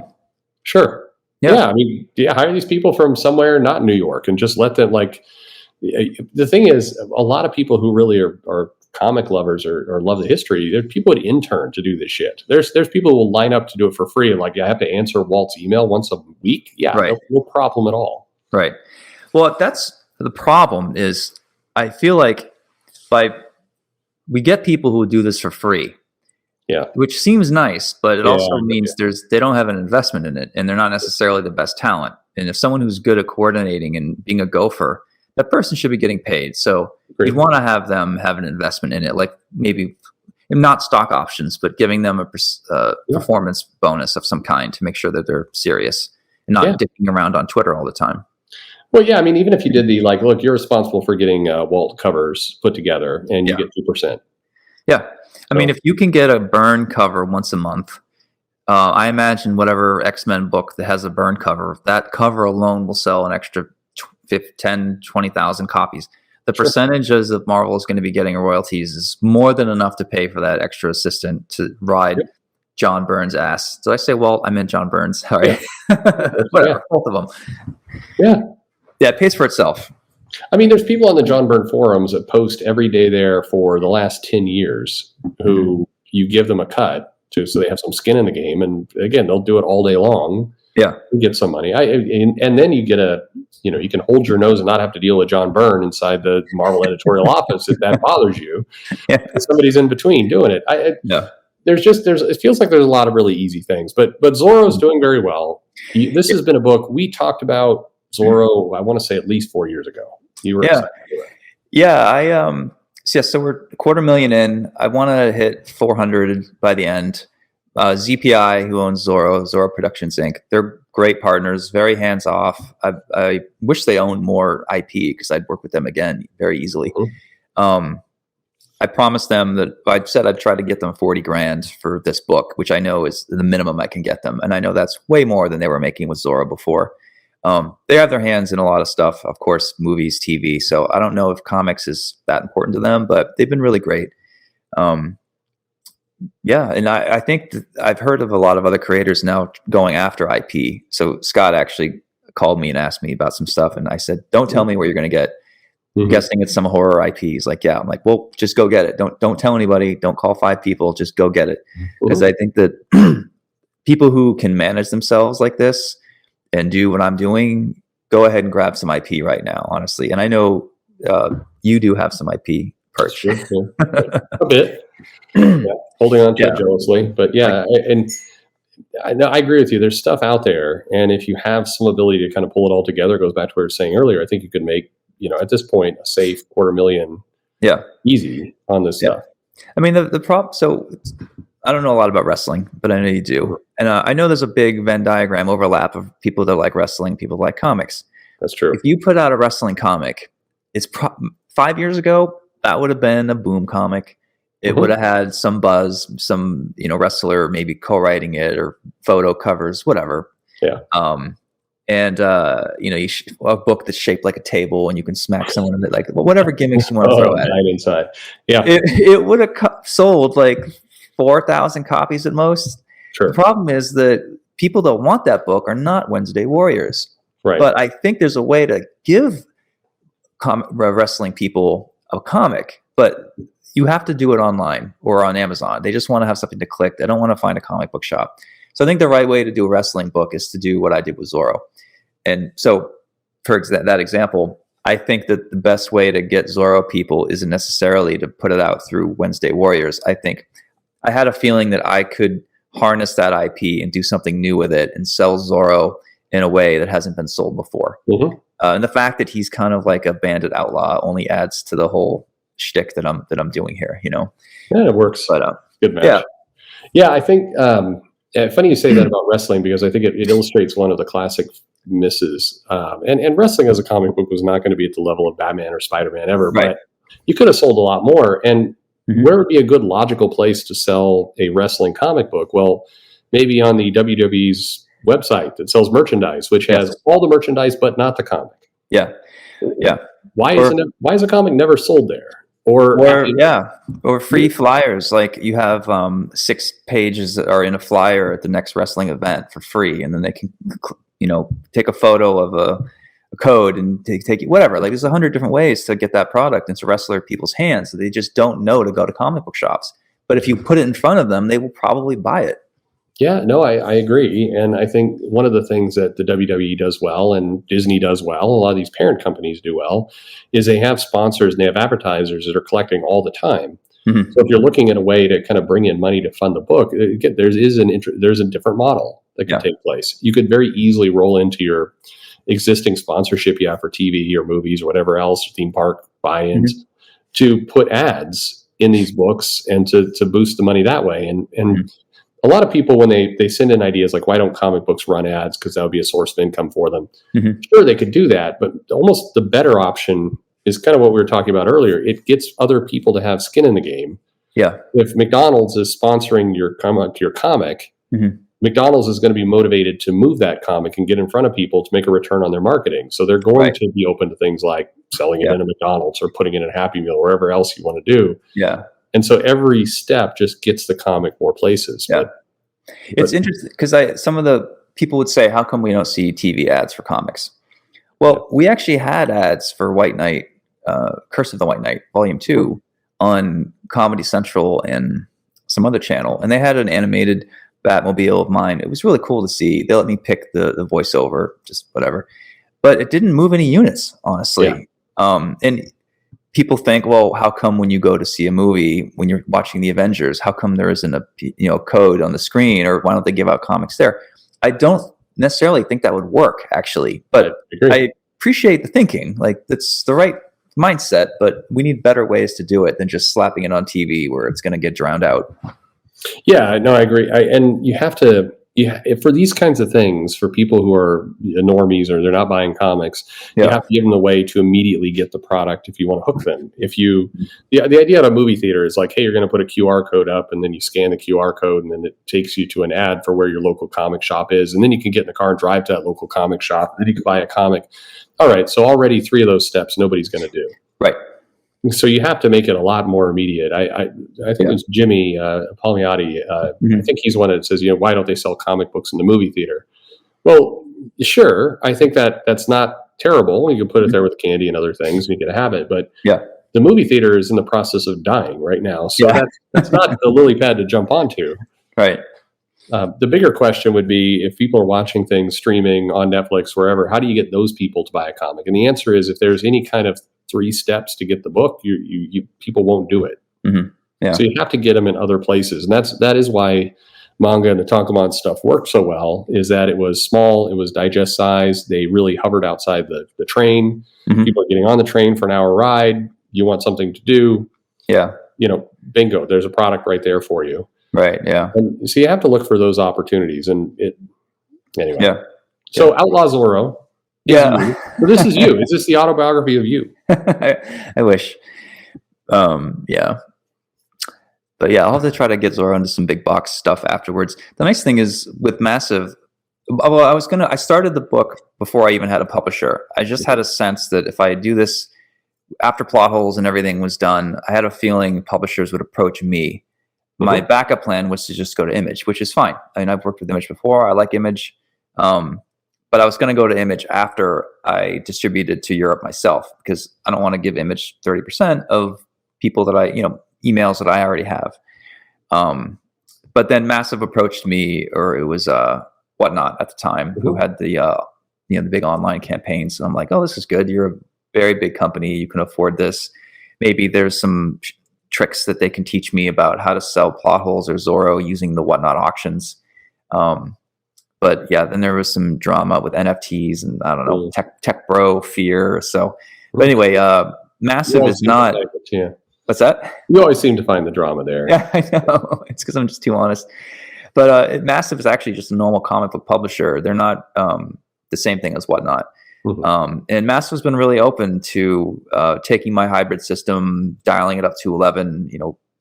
[SPEAKER 1] Sure. Yeah. I mean, hire these people from somewhere not New York and just let them the thing is, a lot of people who really are comic lovers or love the history, there's people that intern to do this shit. There's people who will line up to do it for free. Like, I have to answer Walt's email once a week. Yeah,
[SPEAKER 2] Right.
[SPEAKER 1] no problem at all.
[SPEAKER 2] Right. Well, that's the problem. Is I feel like we get people who do this for free.
[SPEAKER 1] Yeah.
[SPEAKER 2] Which seems nice, but it also means they don't have an investment in it, and they're not necessarily the best talent. And if someone who's good at coordinating and being a gopher, that person should be getting paid. So you want to have them have an investment in it, like maybe not stock options, but giving them a performance bonus of some kind to make sure that they're serious and not dicking around on Twitter all the time.
[SPEAKER 1] Well, yeah, I mean, even if you did look, you're responsible for getting Walt covers put together, and you get 2%.
[SPEAKER 2] Yeah. I mean, if you can get a Byrne cover once a month, I imagine whatever X-Men book that has a Byrne cover, that cover alone will sell an extra 10, 20,000 copies. The percentages of Marvel is going to be getting royalties is more than enough to pay for that extra assistant to ride John Byrne's ass. Did I say Walt? I meant John Byrne's. Sorry. Whatever, both of them.
[SPEAKER 1] Yeah.
[SPEAKER 2] Yeah, it pays for itself.
[SPEAKER 1] I mean, there's people on the John Byrne forums that post every day there for the last 10 years who you give them a cut so they have some skin in the game. And again, they'll do it all day long.
[SPEAKER 2] Yeah.
[SPEAKER 1] And get some money. And then you get you can hold your nose and not have to deal with John Byrne inside the Marvel editorial office if that bothers you. Yeah. Somebody's in between doing it. It feels like there's a lot of really easy things, but Zorro's doing very well. This has been a book we talked about Zorro, I want to say at least 4 years ago. You were excited to do it.
[SPEAKER 2] Yeah, so we're 250,000 in. I want to hit 400 by the end. ZPI, who owns Zorro Productions Inc., they're great partners, very hands off. I wish they owned more IP because I'd work with them again very easily. Mm-hmm. I promised them that I said I'd try to get them $40,000 for this book, which I know is the minimum I can get them, and I know that's way more than they were making with Zorro before. They have their hands in a lot of stuff, of course, movies, TV. So I don't know if comics is that important to them, but they've been really great. And I think I've heard of a lot of other creators now going after IP. So Scott actually called me and asked me about some stuff, and I said, "Don't tell me what you're going to get." Mm-hmm. Guessing it's some horror IP. He's like, "Yeah." I'm like, "Well, just go get it. Don't tell anybody. Don't call 5 people. Just go get it." Because I think that people who can manage themselves like this and do what I'm doing, go ahead and grab some IP right now, honestly. And I know you do have some IP, Perch.
[SPEAKER 1] A bit. Holding on to it jealously. But I agree with you. There's stuff out there. And if you have some ability to kind of pull it all together, it goes back to what we were saying earlier. I think you could make, at this point, a safe 250,000 easy on this stuff.
[SPEAKER 2] I mean, the problem, so I don't know a lot about wrestling, but I know you do. And I know there's a big Venn diagram overlap of people that like wrestling, people that like comics.
[SPEAKER 1] That's true.
[SPEAKER 2] If you put out a wrestling comic, it's 5 years ago, that would have been a boom comic. It would have had some buzz, some, wrestler maybe co-writing it or photo covers, whatever.
[SPEAKER 1] Yeah.
[SPEAKER 2] A book that's shaped like a table and you can smack someone in it, like whatever gimmicks you want to throw at it.
[SPEAKER 1] Inside. Yeah.
[SPEAKER 2] It would have sold like 4,000 copies at most.
[SPEAKER 1] Sure.
[SPEAKER 2] The problem is that people that want that book are not Wednesday Warriors.
[SPEAKER 1] Right.
[SPEAKER 2] But I think there's a way to give wrestling people a comic, but you have to do it online or on Amazon. They just want to have something to click. They don't want to find a comic book shop. So I think the right way to do a wrestling book is to do what I did with Zorro. And so for that example, I think that the best way to get Zorro people isn't necessarily to put it out through Wednesday Warriors. I think I had a feeling that I could harness that IP and do something new with it and sell Zorro in a way that hasn't been sold before. Mm-hmm. And the fact that he's kind of like a bandit outlaw only adds to the whole shtick that I'm doing here, Yeah,
[SPEAKER 1] it works.
[SPEAKER 2] But
[SPEAKER 1] good match. Yeah, I think funny you say that about wrestling, because I think it illustrates one of the classic misses. And wrestling as a comic book was not going to be at the level of Batman or Spider-Man ever, but you could have sold a lot more. And where would be a good logical place to sell a wrestling comic book? Well, maybe on the WWE's website that sells merchandise, which has all the merchandise but not the comic.
[SPEAKER 2] Yeah.
[SPEAKER 1] Why is a comic never sold there? Or free flyers.
[SPEAKER 2] Like you have 6 pages that are in a flyer at the next wrestling event for free, and then they can take a photo of a code and take it, whatever. Like there's 100 different ways to get that product into wrestler people's hands. So they just don't know to go to comic book shops. But if you put it in front of them, they will probably buy it.
[SPEAKER 1] Yeah, no, I agree. And I think one of the things that the WWE does well and Disney does well, a lot of these parent companies do well, is they have sponsors and they have advertisers that are collecting all the time. Mm-hmm. So if you're looking at a way to kind of bring in money to fund the book, again, there's a different model that can take place. You could very easily roll into your existing sponsorship you have for TV or movies or whatever else, theme park buy-ins, to put ads in these books and to boost the money that way. And a lot of people, when they send in ideas like, why don't comic books run ads? Because that would be a source of income for them. Mm-hmm. Sure, they could do that, but almost the better option is kind of what we were talking about earlier. It gets other people to have skin in the game. Yeah. If McDonald's is sponsoring your comic, McDonald's is going to be motivated to move that comic and get in front of people to make a return on their marketing. So they're going to be open to things like selling it in a McDonald's or putting it in a Happy Meal, wherever else you want to do. Yeah. And so every step just gets the comic more places. Yeah.
[SPEAKER 2] It's interesting because some of the people would say, how come we don't see TV ads for comics? Well, we actually had ads for White Knight, Curse of the White Knight, Volume 2 on Comedy Central and some other channel. And they had an animated Batmobile of mine. It was really cool to see. They let me pick the voiceover, just whatever. But it didn't move any units, honestly. Yeah. And people think, well, how come when you go to see a movie, when you're watching the Avengers, how come there isn't a code on the screen, or why don't they give out comics there? I don't necessarily think that would work, actually. But I appreciate the thinking. Like, that's the right mindset, but we need better ways to do it than just slapping it on TV where it's going to get drowned out.
[SPEAKER 1] Yeah, no, I agree. And you have to, for these kinds of things, for people who are normies or they're not buying comics, you have to give them the way to immediately get the product if you want to hook them. The idea of a movie theater is like, hey, you're going to put a QR code up and then you scan the QR code and then it takes you to an ad for where your local comic shop is. And then you can get in the car and drive to that local comic shop. And then you can buy a comic. All right. So already 3 of those steps, nobody's going to do. Right. So you have to make it a lot more immediate. I think it's Jimmy Palmiotti. I think he's the one that says, why don't they sell comic books in the movie theater? Well, sure. I think that's not terrible. You can put it there with candy and other things, and you can have it. But the movie theater is in the process of dying right now. So that's not the lily pad to jump onto. Right. The bigger question would be, if people are watching things streaming on Netflix, wherever, how do you get those people to buy a comic? And the answer is, if there's any kind of 3 steps to get the book, you people won't do it. Mm-hmm. Yeah. So you have to get them in other places. And that is why Manga and the Tankamon stuff worked so well, is that it was small, it was digest size. They really hovered outside the train. Mm-hmm. People are getting on the train for an hour ride. You want something to do. Yeah. Bingo, there's a product right there for you. Right. Yeah. And so you have to look for those opportunities. And anyway. Yeah. So Outlaw Zorro. Yeah. So this is you. Is this the autobiography of you? I wish. Yeah. But yeah, I'll have to try to get Zoro into some big box stuff afterwards. The nice thing is with Massive, well, I started the book before I even had a publisher. I just had a sense that if I do this after plot holes and everything was done, I had a feeling publishers would approach me. Mm-hmm. My backup plan was to just go to Image, which is fine. I mean, I've worked with Image before. I like Image. But I was going to go to Image after I distributed to Europe myself, because I don't want to give Image 30% of people that emails that I already have. But then Massive approached me, or it was Whatnot at the time, mm-hmm. who had the big online campaigns. So I'm like, oh, this is good. You're a very big company. You can afford this. Maybe there's some tricks that they can teach me about how to sell plot holes or Zorro using the Whatnot auctions. But yeah, then there was some drama with NFTs and I don't know, tech bro fear. So, but anyway, Massive is not. What's that? You always seem to find the drama there. Yeah, I know. It's because I'm just too honest. But Massive is actually just a normal comic book publisher. They're not the same thing as Whatnot. Mm-hmm. And Massive's been really open to taking my hybrid system, dialing it up to 11.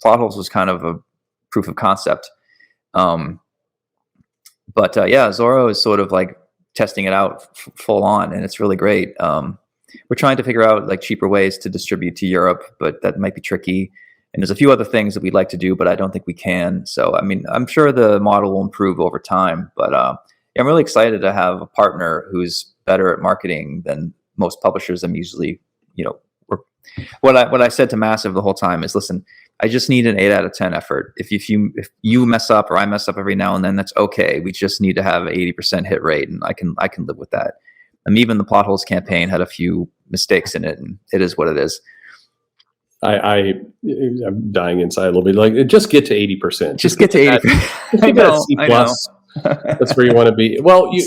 [SPEAKER 1] Plot holes was kind of a proof of concept. But Zorro is sort of like testing it out full on, and it's really great. We're trying to figure out like cheaper ways to distribute to Europe, but that might be tricky. And there's a few other things that we'd like to do, but I don't think we can. So, I mean, I'm sure the model will improve over time, but I'm really excited to have a partner who's better at marketing than
[SPEAKER 2] most publishers, I'm usually, what I said to Massive the whole time is, listen, I just need an 8 out of 10 effort. If you mess up or I mess up every now and then, that's okay. We just need to have an 80% hit rate, and I can live with that. And even the Plot Holes campaign had a few mistakes in it, and it is what it is.
[SPEAKER 1] I'm dying inside a little bit. Like, just get to 80%.
[SPEAKER 2] Just get to 80%. I know.
[SPEAKER 1] That's where you want to be. Well, you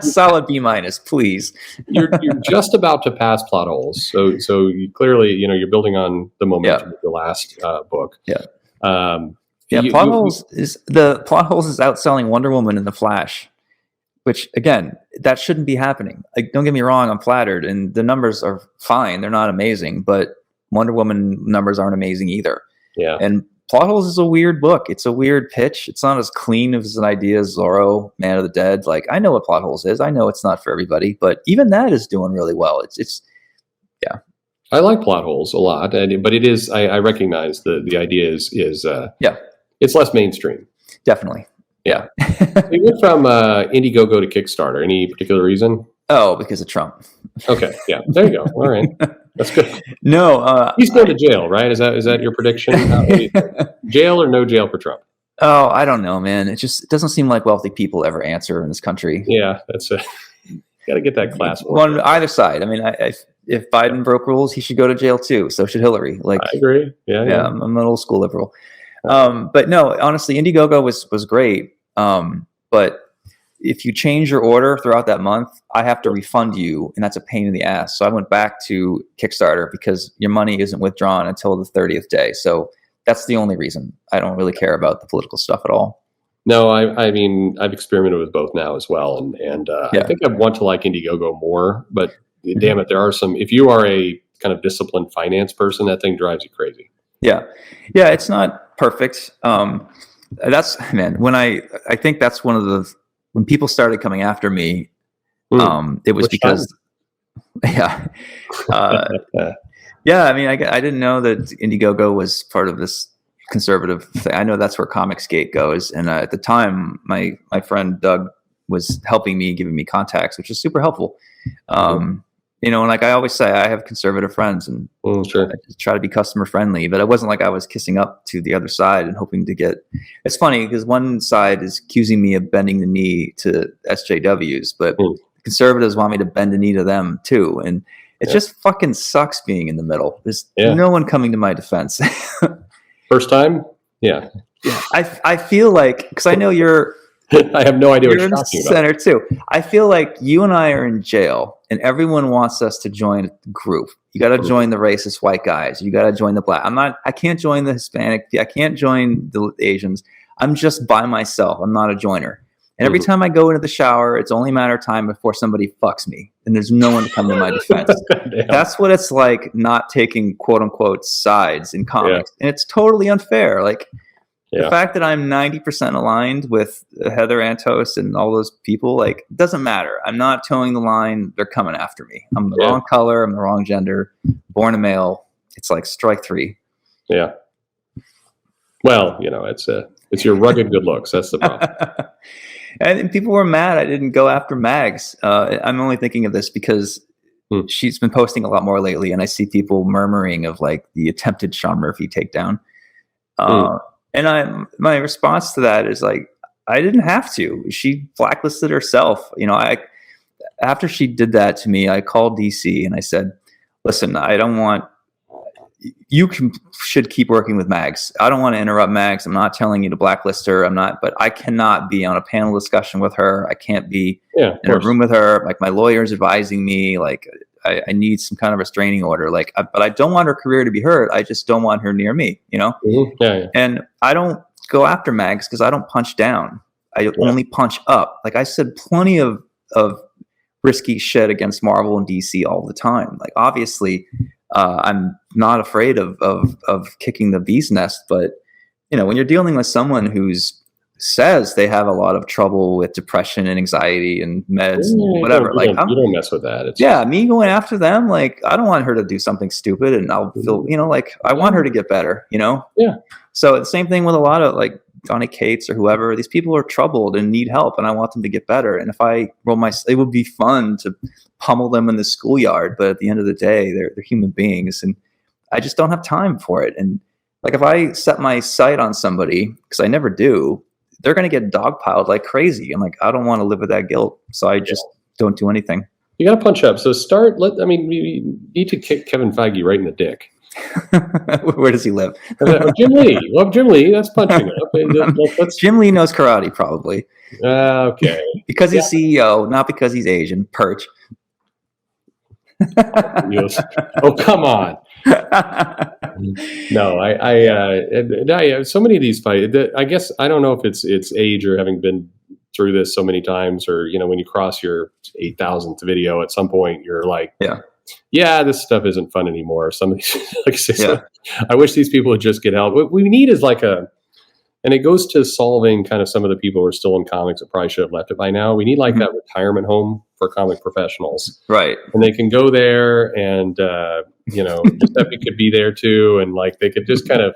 [SPEAKER 2] solid B-, please.
[SPEAKER 1] you're just about to pass Plot Holes, so you clearly, you're building on the momentum of the last book.
[SPEAKER 2] Plot Holes is outselling Wonder Woman and The Flash, which again, that shouldn't be happening. Like, don't get me wrong, I'm flattered, and the numbers are fine. They're not amazing, but Wonder Woman numbers aren't amazing either.
[SPEAKER 1] Yeah,
[SPEAKER 2] and Plot Holes is a weird book. It's a weird pitch. It's not as clean as an idea as Zorro, Man of the Dead. Like, I know what Plot Holes is. I know it's not for everybody, but even that is doing really well. It's
[SPEAKER 1] I like Plot Holes a lot, but it is. I recognize the idea is it's less mainstream.
[SPEAKER 2] Definitely. Yeah.
[SPEAKER 1] We went from Indiegogo to Kickstarter. Any particular reason?
[SPEAKER 2] Oh, because of Trump.
[SPEAKER 1] Okay. Yeah. There you go. All right. That's good.
[SPEAKER 2] No,
[SPEAKER 1] he's going to jail, right? Is that your prediction? Jail or no jail for Trump?
[SPEAKER 2] Oh, I don't know, man. It doesn't seem like wealthy people ever answer in this country.
[SPEAKER 1] Yeah, that's got to get that class.
[SPEAKER 2] On either side. I mean, if Biden broke rules, he should go to jail too. So should Hillary. Like,
[SPEAKER 1] I agree. Yeah.
[SPEAKER 2] I'm an old school liberal. But no, honestly, Indiegogo was great. But if you change your order throughout that month, I have to refund you, and that's a pain in the ass. So I went back to Kickstarter because your money isn't withdrawn until the 30th day. So that's the only reason. I don't really care about the political stuff at all.
[SPEAKER 1] No, I mean, I've experimented with both now as well, and I think I want to like Indiegogo more. But damn it, there are some. If you are a kind of disciplined finance person, that thing drives you crazy. Yeah,
[SPEAKER 2] it's not perfect. That's when I think that's one of the. When people started coming after me, it was because, I mean, I didn't know that Indiegogo was part of this conservative thing. I know that's where Comicsgate goes. And at the time, my friend Doug was helping me, giving me contacts, which is super helpful. And like I always say, I have conservative friends, and I try to be customer friendly, but it wasn't like I was kissing up to the other side and hoping to get. It's funny because one side is accusing me of bending the knee to SJWs, but conservatives want me to bend the knee to them too. And it just fucking sucks being in the middle. There's no one coming to my defense.
[SPEAKER 1] First time? Yeah.
[SPEAKER 2] I feel like, because I know you're.
[SPEAKER 1] I have no idea what you're talking about.
[SPEAKER 2] Center too. I feel like you and I are in jail, and everyone wants us to join a group. You got to join the racist white guys. You got to join the black. I can't join the Hispanic. I can't join the Asians. I'm just by myself. I'm not a joiner. And every time I go into the shower, it's only a matter of time before somebody fucks me, and there's no one to come to my defense. That's what it's like not taking quote unquote sides in comics, and it's totally unfair. Like. The fact that I'm 90% aligned with Heather Antos and all those people, like, doesn't matter. I'm not towing the line. They're coming after me. I'm the wrong color. I'm the wrong gender. Born a male. It's like strike 3. Yeah.
[SPEAKER 1] Well, it's your rugged good looks. That's the problem.
[SPEAKER 2] And people were mad I didn't go after Mags. I'm only thinking of this because she's been posting a lot more lately, and I see people murmuring of like the attempted Sean Murphy takedown. And my response to that is like, I didn't have to. She blacklisted herself. After she did that to me, I called DC and I said, listen, should keep working with Mags. I don't want to interrupt Mags. I'm not telling you to blacklist her. But I cannot be on a panel discussion with her. I can't be in a room with her. Like, my lawyer's advising me, like, I need some kind of restraining order. Like, but I don't want her career to be hurt. I just don't want her near me, And I don't go after Mags because I don't punch down. I only punch up. Like, I said plenty of risky shit against Marvel and DC all the time. Like, obviously, I'm not afraid of kicking the bee's nest, but when you're dealing with someone who's says they have a lot of trouble with depression and anxiety and meds and whatever. You
[SPEAKER 1] don't mess with that.
[SPEAKER 2] Me going after them, like, I don't want her to do something stupid, and I'll feel, like, I want her to get better, Yeah. So the same thing with a lot of like Donny Cates or whoever, these people are troubled and need help, and I want them to get better. And if I it would be fun to pummel them in the schoolyard, but at the end of the day, they're human beings, and I just don't have time for it. And like if I set my sight on somebody, because I never do, they're going to get dogpiled like crazy. I'm like, I don't want to live with that guilt, so I just don't do anything.
[SPEAKER 1] You got to punch up. So we need to kick Kevin Feige right in the dick.
[SPEAKER 2] Where does he live?
[SPEAKER 1] Jim Lee. Well, Jim Lee, that's punching up.
[SPEAKER 2] Jim Lee knows karate, probably.
[SPEAKER 1] Okay.
[SPEAKER 2] Because he's CEO, not because he's Asian. Perch.
[SPEAKER 1] Oh, come on. No, I so many of these fights. I guess I don't know if it's age or having been through this so many times, or when you cross your 8,000th video, at some point you're like, yeah, this stuff isn't fun anymore. Some of these, like I say, I wish these people would just get help. What we need is and it goes to solving kind of some of the people who are still in comics that probably should have left it by now. We need that retirement home for comic professionals. Right. And they can go there and, Giuseppe could be there too. And they could just kind of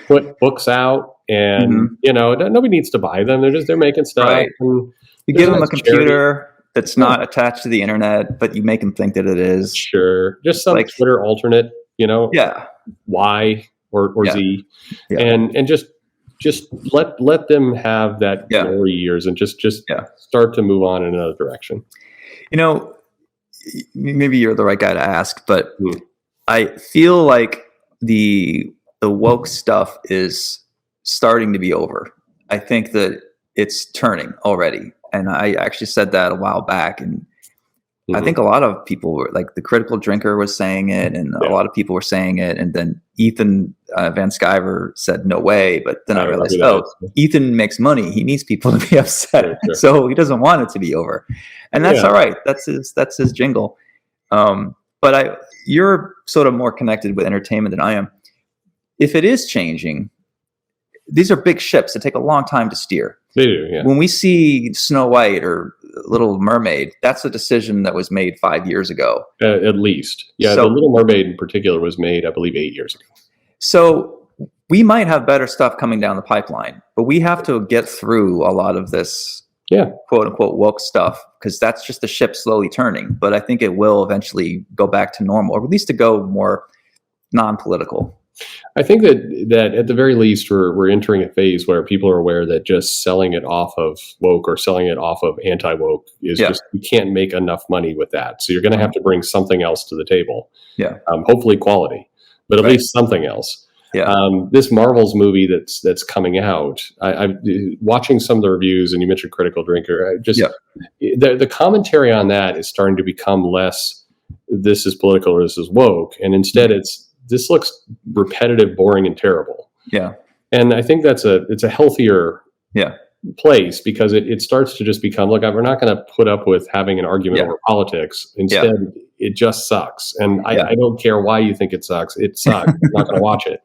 [SPEAKER 1] put books out and, nobody needs to buy them. They're making stuff. Right. And
[SPEAKER 2] you give them a computer that's not attached to the internet, but you make them think that it is.
[SPEAKER 1] Sure. Just some Twitter alternate, Y or Z. Yeah. And just let them have that glory years and just start to move on in another direction.
[SPEAKER 2] Maybe you're the right guy to ask, but I feel like the woke stuff is starting to be over. I think that it's turning already. And I actually said that a while back. And I think a lot of people were like, the Critical Drinker was saying it, and a lot of people were saying it. And then Ethan Van Sciver said, no way. But then I realized, Ethan makes money. He needs people to be upset. Sure. So he doesn't want it to be over. And that's all right. That's his jingle. But you're sort of more connected with entertainment than I am. If it is changing, these are big ships that take a long time to steer.
[SPEAKER 1] They do, yeah.
[SPEAKER 2] When we see Snow White or Little Mermaid, that's a decision that was made 5 years ago.
[SPEAKER 1] At least. Yeah, so, the Little Mermaid in particular was made, I believe, 8 years ago.
[SPEAKER 2] So we might have better stuff coming down the pipeline, but we have to get through a lot of this quote unquote woke stuff, because that's just the ship slowly turning. But I think it will eventually go back to normal, or at least to go more non-political.
[SPEAKER 1] I think that at the very least, we're entering a phase where people are aware that just selling it off of woke or selling it off of anti-woke is just, you can't make enough money with that. So you're going to have to bring something else to the table. Yeah. Hopefully quality, but at least something else. Yeah. This Marvel's movie that's coming out, I'm watching some of the reviews, and you mentioned Critical Drinker. The commentary on that is starting to become less, this is political or this is woke. And instead this looks repetitive, boring, and terrible. Yeah. And I think it's a healthier place, because it starts to just become, look, we're not going to put up with having an argument over politics. Instead, it just sucks. And I don't care why you think it sucks. It sucks. I'm not going to watch it.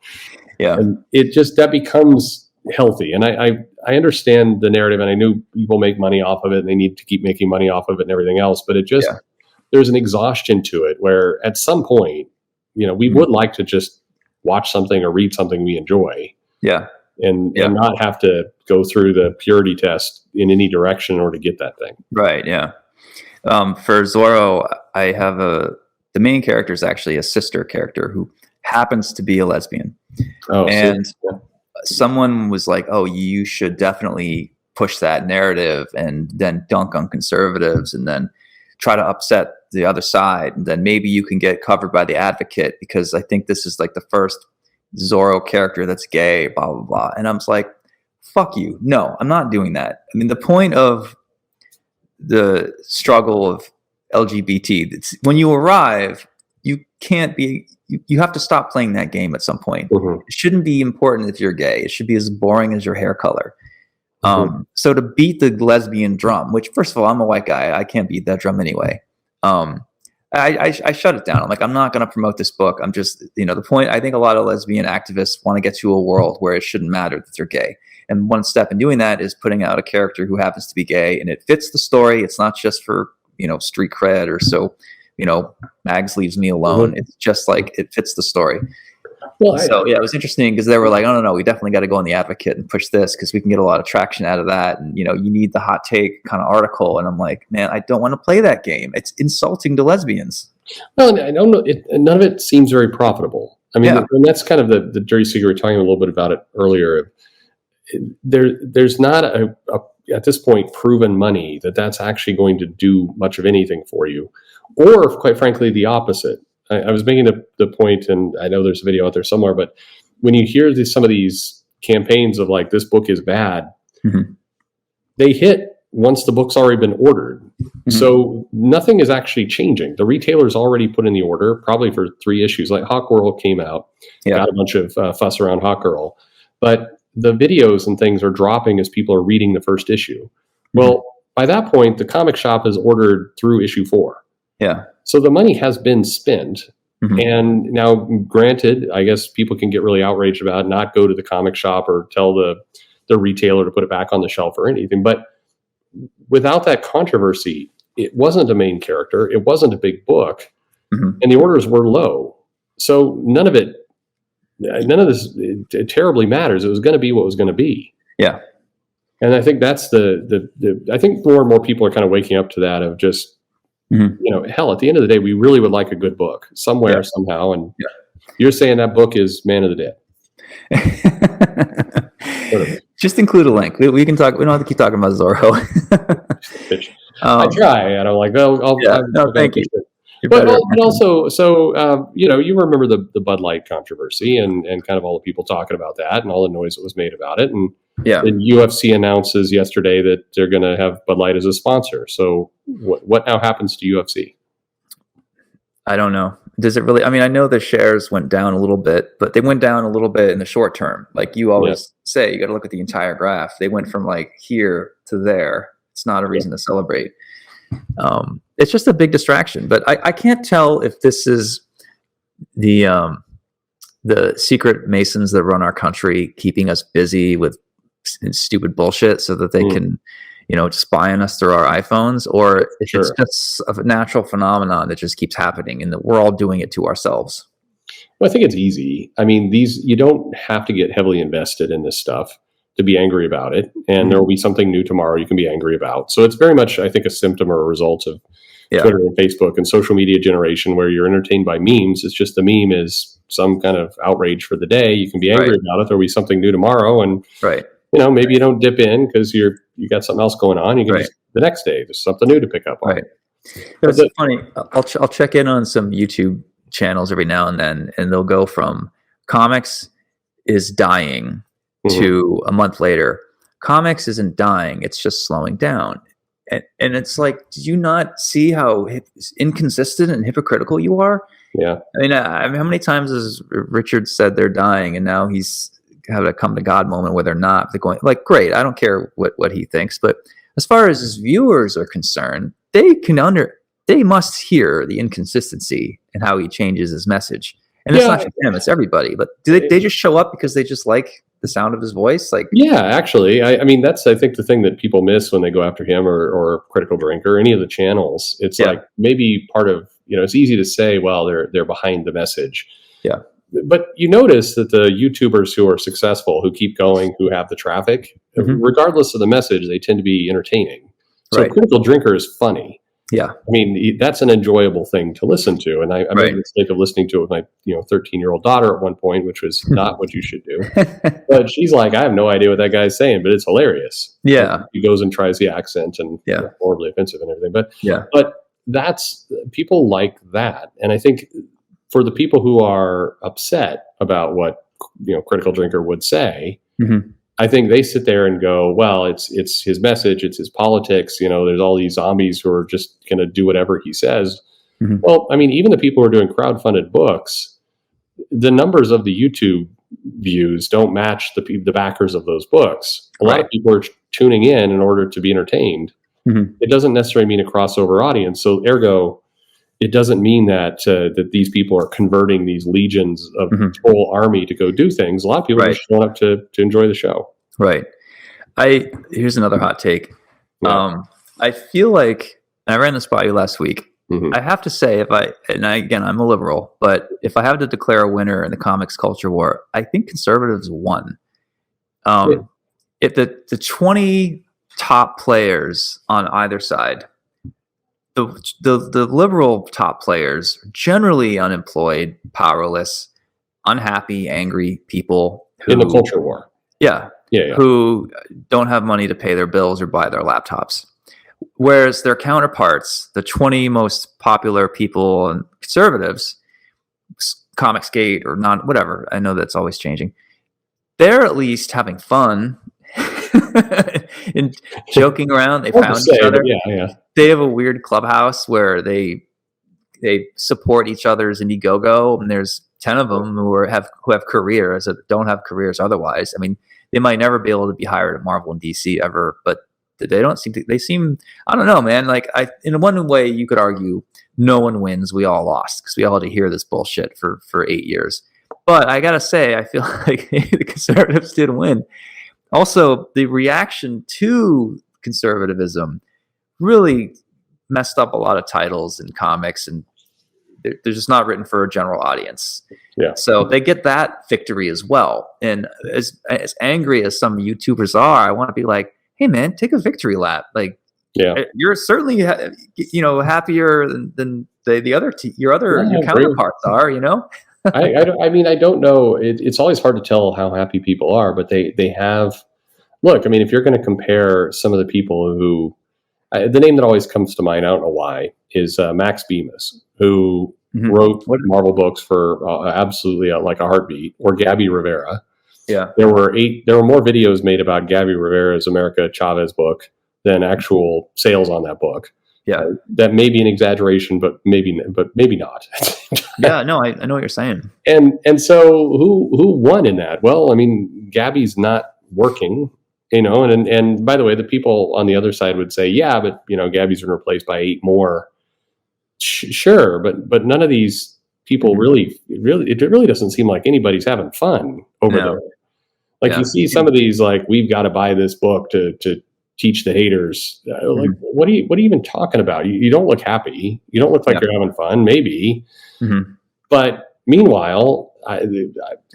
[SPEAKER 1] Yeah. And that becomes healthy. And I understand the narrative, and I knew people make money off of it, and they need to keep making money off of it and everything else. But it just, there's an exhaustion to it where at some point, we would like to just watch something or read something we enjoy. Yeah. And not have to go through the purity test in any direction in order to get that thing. Right. Yeah.
[SPEAKER 2] For Zorro, I have the main character is actually a sister character who happens to be a lesbian. Oh, and someone was like, oh, you should definitely push that narrative and then dunk on conservatives and then try to upset the other side, and then maybe you can get covered by the Advocate, because I think this is like the first Zorro character that's gay, blah blah blah. And I'm just like, fuck you, no, I'm not doing that. I mean, the point of the struggle of LGBT, when you arrive, you can't be, you have to stop playing that game at some point. Mm-hmm. It shouldn't be important if you're gay. It should be as boring as your hair color. So to beat the lesbian drum, which, first of all, I'm a white guy, I can't beat that drum anyway. I shut it down. I'm like, I'm not going to promote this book. I'm just, the point, I think a lot of lesbian activists want to get to a world where it shouldn't matter that they're gay. And one step in doing that is putting out a character who happens to be gay, and it fits the story. It's not just for, street cred or so, Mags leaves me alone. Mm-hmm. It's just like, it fits the story.
[SPEAKER 1] Well,
[SPEAKER 2] So yeah, it was interesting because they were like, "Oh no, we definitely got to go on the Advocate and push this because we can get a lot of traction out of that." And you need the hot take kind of article. And I'm like, man, I don't want to play that game. It's insulting to lesbians.
[SPEAKER 1] well, I don't know. None of it seems very profitable. I mean, and that's kind of the dirty secret. We were talking a little bit about it earlier. There's not a at this point proven money that's actually going to do much of anything for you, or quite frankly, the opposite. I was making the point, and I know there's a video out there somewhere, but when you hear some of these campaigns of like, this book is bad, they hit once the book's already been ordered. So nothing is actually changing. The retailer's already put in the order, probably for 3 issues. Like Hawk Girl came out, got a bunch of fuss around Hawk Girl, but the videos and things are dropping as people are reading the first issue. Well, by that point, the comic shop has ordered through issue 4.
[SPEAKER 2] Yeah.
[SPEAKER 1] So the money has been spent. And now, granted, I guess people can get really outraged about it, not go to the comic shop or tell the retailer to put it back on the shelf or anything. But without that controversy, it wasn't a main character. It wasn't a big book. And the orders were low. So none of this terribly matters. It was going to be what was going to be. Yeah. And I think that's I think more and more people are kind of waking up to that of just, hell, at the end of the day, we really would like a good book somewhere, somehow. And you're saying that book is Man of the Dead.
[SPEAKER 2] Just include a link. We can talk. We don't have to keep talking about Zorro.
[SPEAKER 1] I try, and I'm like, well,
[SPEAKER 2] thank you.
[SPEAKER 1] But also, so you remember the Bud Light controversy and kind of all the people talking about that and all the noise that was made about it. And the UFC announces yesterday that they're going to have Bud Light as a sponsor. So what now happens to UFC?
[SPEAKER 2] I don't know. Does it really? I mean, I know the shares went down a little bit, but they went down a little bit in the short term. Like you always say, you got to look at the entire graph. They went from like here to there. It's not a reason to celebrate. It's just a big distraction. But I can't tell if this is the secret Masons that run our country keeping us busy with stupid bullshit so that they can spy on us through our iPhones, or it's just a natural phenomenon that just keeps happening and that we're all doing it to ourselves.
[SPEAKER 1] Well, I think it's easy. I mean, you don't have to get heavily invested in this stuff to be angry about it. And there will be something new tomorrow you can be angry about. So it's very much, I think, a symptom or a result of Twitter and Facebook and social media generation where you're entertained by memes. It's just the meme is some kind of outrage for the day. You can be angry about it. There'll be something new tomorrow. And maybe you don't dip in because you got something else going on. You can just the next day, there's something new to pick up on.
[SPEAKER 2] It's funny. I'll check in on some YouTube channels every now and then, and they'll go from comics is dying to a month later, comics isn't dying. It's just slowing down. And it's like, did you not see how inconsistent and hypocritical you are? Yeah. I mean, how many times has Richard said they're dying and now he's had a come to God moment where they're not? They're going like, great. I don't care what he thinks. But as far as his viewers are concerned, they must hear the inconsistency and how he changes his message. And it's not just him, it's everybody. But do they just show up because they just like the sound of his voice? Like, yeah, actually, I mean, that's, I think, the thing that people miss when they go after him or Critical Drink or any of the channels. It's like maybe part of, it's easy to say, well, they're behind the message. Yeah. But you notice that the YouTubers who are successful, who keep going, who have the traffic, regardless of the message, they tend to be entertaining. So Critical Drinker is funny. Yeah. I mean, that's an enjoyable thing to listen to. And I made the mistake of listening to it with my 13-year-old daughter at one point, which was not what you should do. But she's like, I have no idea what that guy's saying, but it's hilarious. Yeah. He goes and tries the accent and horribly offensive and everything. But that's, people like that. And I think for the people who are upset about what Critical Drinker would say, I think they sit there and go, well, it's his message, it's his politics. There's all these zombies who are just going to do whatever he says. Well, I mean, even the people who are doing crowdfunded books, the numbers of the YouTube views don't match the backers of those books. A lot of people are tuning in order to be entertained. It doesn't necessarily mean a crossover audience. So ergo, it doesn't mean that these people are converting these legions of troll army to go do things. A lot of people are just showing up to enjoy the show. Right. Here's another hot take. I feel like, I ran this by you last week. I have to say, again, I'm a liberal, but if I have to declare a winner in the comics culture war, I think conservatives won. If the 20 top players on either side, the liberal top players are generally unemployed, powerless, unhappy, angry people
[SPEAKER 1] in the culture war.
[SPEAKER 2] Yeah. Who don't have money to pay their bills or buy their laptops. Whereas their counterparts, the 20 most popular people and conservatives, Comicsgate or not, whatever, I know that's always changing, they're at least having fun and joking around. They found each other. They have a weird clubhouse where they support each other's Indiegogo, and there's 10 of them who have careers that don't have careers otherwise. I mean, they might never be able to be hired at Marvel and DC ever, but they seem, I don't know, man. Like, in one way you could argue no one wins. We all lost because we all had to hear this bullshit for 8 years. But I gotta say, I feel like the conservatives did win. Also, the reaction to conservatism really messed up a lot of titles and comics, and they're just not written for a general audience. Yeah. So they get that victory as well. And as angry as some YouTubers are, I want to be like, hey man, take a victory lap. Like, you're certainly happier than your counterparts are.
[SPEAKER 1] I mean, I don't know. It's always hard to tell how happy people are, but they have. Look, I mean, if you're going to compare some of the people who, the name that always comes to mind, I don't know why, is Max Bemis, who wrote Marvel books for absolutely like a heartbeat, or Gabby Rivera. Yeah, there were more videos made about Gabby Rivera's America Chavez book than actual sales on that book. Yeah, that may be an exaggeration, but maybe not.
[SPEAKER 2] Yeah, no, I know what you're saying.
[SPEAKER 1] And so who won in that? Well, I mean, Gabby's not working, and by the way, the people on the other side would say, yeah, but Gabby's been replaced by 8 more. Sure, but none of these people really, it really doesn't seem like anybody's having fun over there. Like, you see some of these, like, we've got to buy this book to teach the haters. Like, what are you even talking about? You don't look happy. You don't look like you're having fun. Maybe, but meanwhile, I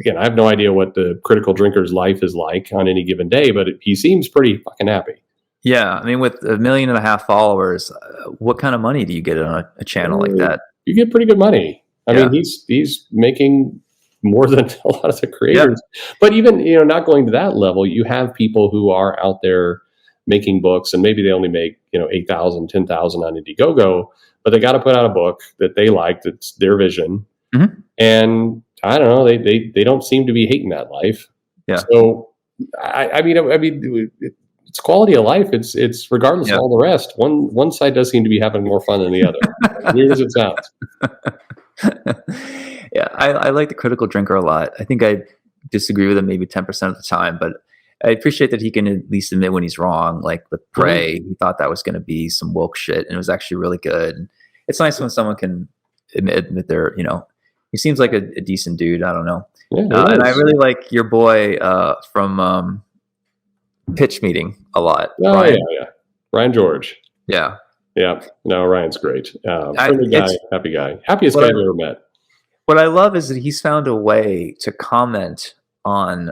[SPEAKER 1] have no idea what the critical drinker's life is like on any given day, but he seems pretty fucking happy.
[SPEAKER 2] Yeah, I mean, with 1.5 million followers, what kind of money do you get on a channel like that?
[SPEAKER 1] You get pretty good money. I mean, he's making more than a lot of the creators. But even not going to that level, you have people who are out there making books, and maybe they only make 8,000, 10,000 on Indiegogo, but they got to put out a book that they like, that's their vision, and I don't know, they don't seem to be hating that life. Yeah. So I mean, it's quality of life. It's regardless of all the rest. One side does seem to be having more fun than the other. As weird as it sounds.
[SPEAKER 2] Yeah, I like the critical drinker a lot. I think I disagree with him maybe 10% of the time, but I appreciate that he can at least admit when he's wrong. Like with Prey, he thought that was going to be some woke shit, and it was actually really good. And it's nice when someone can admit they're, he seems like a decent dude. I don't know. Yeah, and I really like your boy from Pitch Meeting a lot.
[SPEAKER 1] Oh, Ryan. Yeah. Ryan George.
[SPEAKER 2] Yeah.
[SPEAKER 1] Yeah. No, Ryan's great. Friendly guy, happy guy. Happiest guy I've ever met.
[SPEAKER 2] What I love is that he's found a way to comment on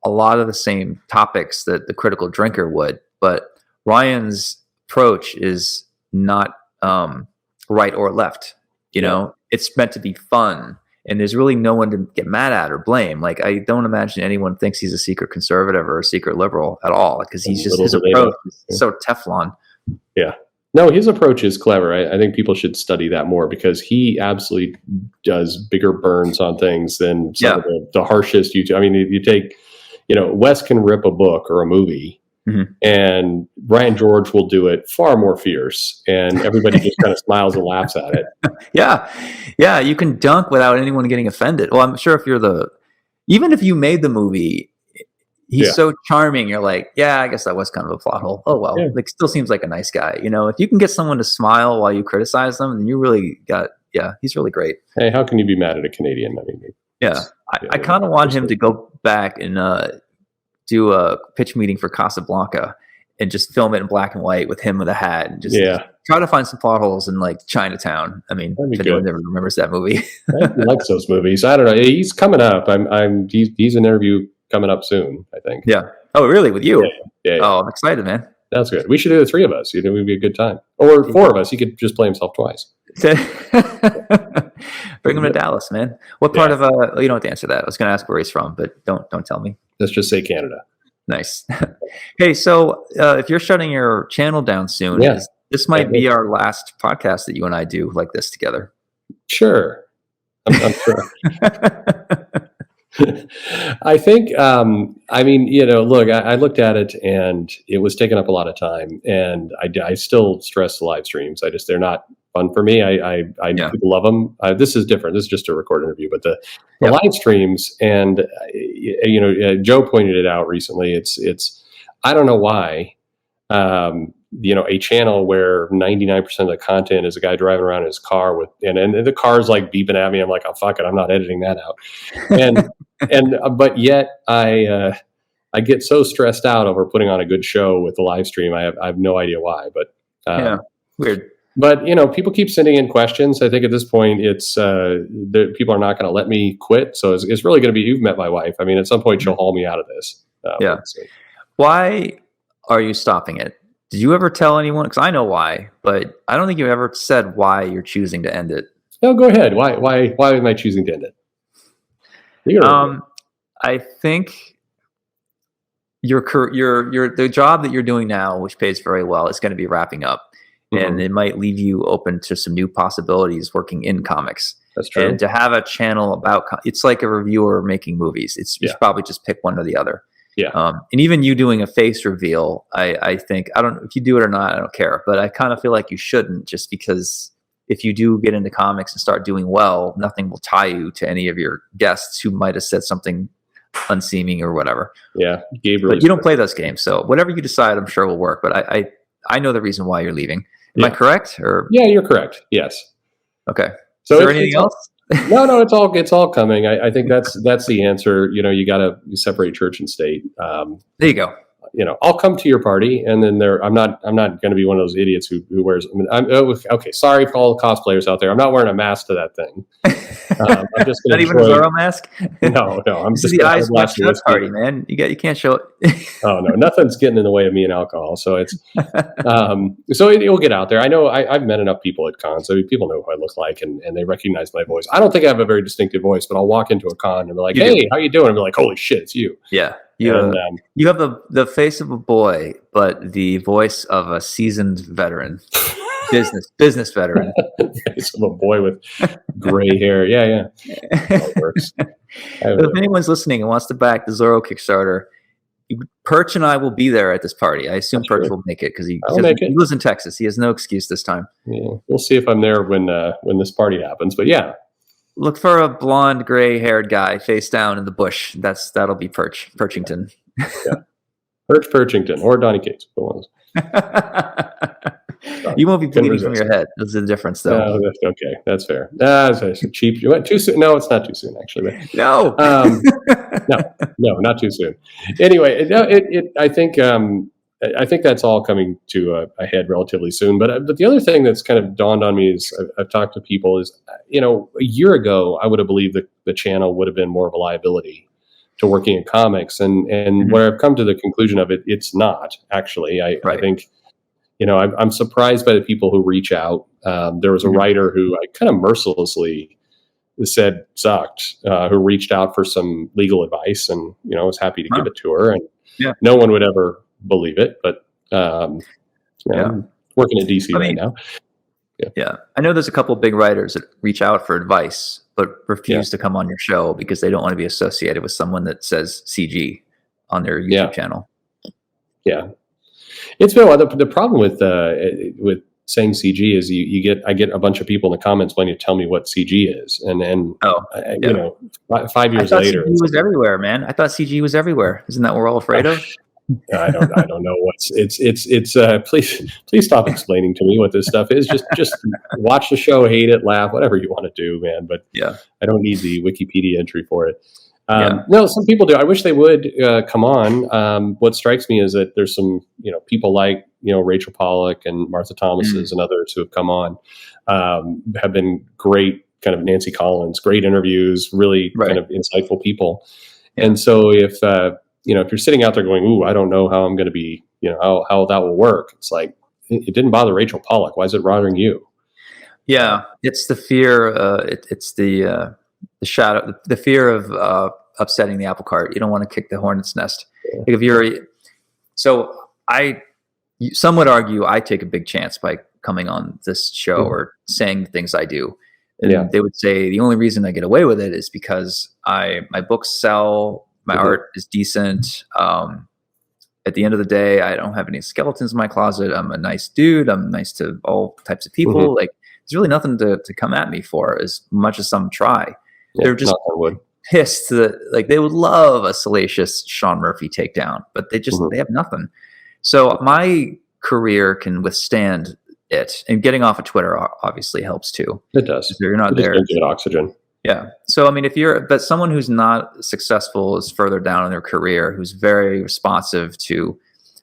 [SPEAKER 2] a lot of the same topics that the critical drinker would, but Ryan's approach is not right or left. It's meant to be fun, and there's really no one to get mad at or blame. Like, I don't imagine anyone thinks he's a secret conservative or a secret liberal at all, because he's just, his approach is so Teflon.
[SPEAKER 1] Yeah. No, his approach is clever. I think people should study that more, because he absolutely does bigger burns on things than some of the harshest YouTube. I mean, you take, Wes can rip a book or a movie, and Ryan George will do it far more fierce, and everybody just kind of smiles and laughs at it.
[SPEAKER 2] Yeah. You can dunk without anyone getting offended. Well, I'm sure even if you made the movie, he's so charming. You're like, yeah, I guess that was kind of a plot hole. Oh, well, like, still seems like a nice guy. If you can get someone to smile while you criticize them, then you really got, he's really great.
[SPEAKER 1] Hey, how can you be mad at a Canadian? I mean,
[SPEAKER 2] I kind of want him to go back and do a pitch meeting for Casablanca and just film it in black and white with him with a hat and just Try to find some plot holes in like Chinatown. I mean, if anyone ever remembers that movie.
[SPEAKER 1] He likes those movies. I don't know. He's coming up. He's an interview coming up soon, I think.
[SPEAKER 2] Yeah. Oh, really? With you?
[SPEAKER 1] Yeah.
[SPEAKER 2] Oh, I'm excited, man.
[SPEAKER 1] That's good. We should do the three of us. You think it would be a good time? Or four of us. He could just play himself twice.
[SPEAKER 2] Bring him to Dallas, man. What part of you don't have to answer that. I was going to ask where he's from, but don't tell me.
[SPEAKER 1] Let's just say Canada.
[SPEAKER 2] Nice. Hey, so if you're shutting your channel down soon, this might be our last podcast that you and I do like this together.
[SPEAKER 1] Sure. I'm sure. I think, I mean, look, I looked at it and it was taking up a lot of time, and I still stress the live streams. They're not fun for me. I know people love them. This is different. This is just a recorded interview, but the live streams, and Joe pointed it out recently. It's I don't know why, a channel where 99% of the content is a guy driving around in his car and the car's like beeping at me. I'm like, oh, fuck it. I'm not editing that out. But yet I get so stressed out over putting on a good show with the live stream. I have no idea why, but
[SPEAKER 2] weird.
[SPEAKER 1] But people keep sending in questions. I think at this point, it's people are not going to let me quit. So it's really going to be. You've met my wife. I mean, at some point she'll haul me out of this.
[SPEAKER 2] Why are you stopping it? Did you ever tell anyone? Because I know why, but I don't think you ever said why you're choosing to end it.
[SPEAKER 1] No, go ahead. Why am I choosing to end it?
[SPEAKER 2] I think the job that you're doing now, which pays very well, is going to be wrapping up. And it might leave you open to some new possibilities working in comics.
[SPEAKER 1] That's true.
[SPEAKER 2] And to have a channel about it's like a reviewer making movies. You should probably just pick one or the other.
[SPEAKER 1] Yeah.
[SPEAKER 2] And even you doing a face reveal, I think, I don't know if you do it or not, I don't care. But I kind of feel like you shouldn't, just because if you do get into comics and start doing well, nothing will tie you to any of your guests who might have said something unseeming or whatever.
[SPEAKER 1] Yeah. Gabriel.
[SPEAKER 2] But you don't play those games. So whatever you decide, I'm sure will work. But I know the reason why you're leaving. Am I correct? Or
[SPEAKER 1] yeah, you're correct. Yes.
[SPEAKER 2] Okay.
[SPEAKER 1] So
[SPEAKER 2] is there anything else?
[SPEAKER 1] No, it's all coming. I think that's the answer. You got to separate church and state.
[SPEAKER 2] There you go.
[SPEAKER 1] I'll come to your party, and then I'm not going to be one of those idiots who wears. Okay. Sorry for all the cosplayers out there. I'm not wearing a mask to that thing. I'm just
[SPEAKER 2] not even a Zorro mask.
[SPEAKER 1] No. I'm just
[SPEAKER 2] the eyes watch that party, man. You can't show it.
[SPEAKER 1] Oh no, nothing's getting in the way of me and alcohol. So it's so it will get out there. I know I've met enough people at cons. I mean, people know who I look like, and they recognize my voice. I don't think I have a very distinctive voice, but I'll walk into a con and be like, "Hey, how you doing?" And be like, "Holy shit, it's you!"
[SPEAKER 2] Yeah. You have the face of a boy, but the voice of a seasoned veteran, business veteran.
[SPEAKER 1] Face of a boy with gray hair. Yeah. That works.
[SPEAKER 2] If anyone's listening and wants to back the Zorro Kickstarter, Perch and I will be there at this party. I assume Perch will make it because he lives in Texas. He has no excuse this time.
[SPEAKER 1] Yeah, we'll see if I'm there when this party happens. But yeah.
[SPEAKER 2] Look for a blonde, gray-haired guy face down in the bush. That'll be Perchington.
[SPEAKER 1] Yeah. Perchington or Donnie Cates.
[SPEAKER 2] You won't be bleeding from your head. There's a difference, though.
[SPEAKER 1] No, okay, that's fair. That's cheap. You went too soon. No, it's not too soon, actually.
[SPEAKER 2] No.
[SPEAKER 1] No, not too soon. Anyway, I think that's all coming to a head relatively soon. But the other thing that's kind of dawned on me is I've talked to people is, a year ago, I would have believed that the channel would have been more of a liability to working in comics. And where I've come to the conclusion of it, it's not actually. I think, I'm surprised by the people who reach out. There was a writer who I kind of mercilessly said sucked, who reached out for some legal advice, and, I was happy to give it to her. And no one would ever believe it, but I'm working at DC right now.
[SPEAKER 2] Yeah. I know there's a couple of big writers that reach out for advice, but refuse to come on your show because they don't want to be associated with someone that says CG on their YouTube channel. Yeah.
[SPEAKER 1] It's been the problem with saying CG is I get a bunch of people in the comments wanting to tell me what CG is. And 5 years later,
[SPEAKER 2] CG was everywhere, man. I thought CG was everywhere. Isn't that what we're all afraid of?
[SPEAKER 1] I don't know what's it's please stop explaining to me what this stuff is. Just watch the show, hate it, laugh, whatever you want to do, man. But I don't need the Wikipedia entry for it. No, some people do. I wish they would come on. What strikes me is that there's some, people like, Rachel Pollack and Martha Thomas's and others who have come on, have been great, kind of Nancy Collins, great interviews, really kind of insightful people. And so if you're sitting out there going, ooh, I don't know how I'm going to be, how that will work. It's like, it didn't bother Rachel Pollack. Why is it bothering you?
[SPEAKER 2] Yeah. It's the fear. It's the shadow, the fear of upsetting the apple cart. You don't want to kick the hornet's nest. Like some would argue I take a big chance by coming on this show or saying the things I do. And they would say the only reason I get away with it is because my books sell, my art is decent. At the end of the day, I don't have any skeletons in my closet. I'm a nice dude. I'm nice to all types of people. Like, there's really nothing to come at me for, as much as some try. They're just pissed that, they would love a salacious Sean Murphy takedown, but they have nothing. So my career can withstand it, and getting off of Twitter obviously helps too.
[SPEAKER 1] It does.
[SPEAKER 2] If you're not there,
[SPEAKER 1] get oxygen.
[SPEAKER 2] Yeah. So, I mean, but someone who's not successful is further down in their career, who's very responsive to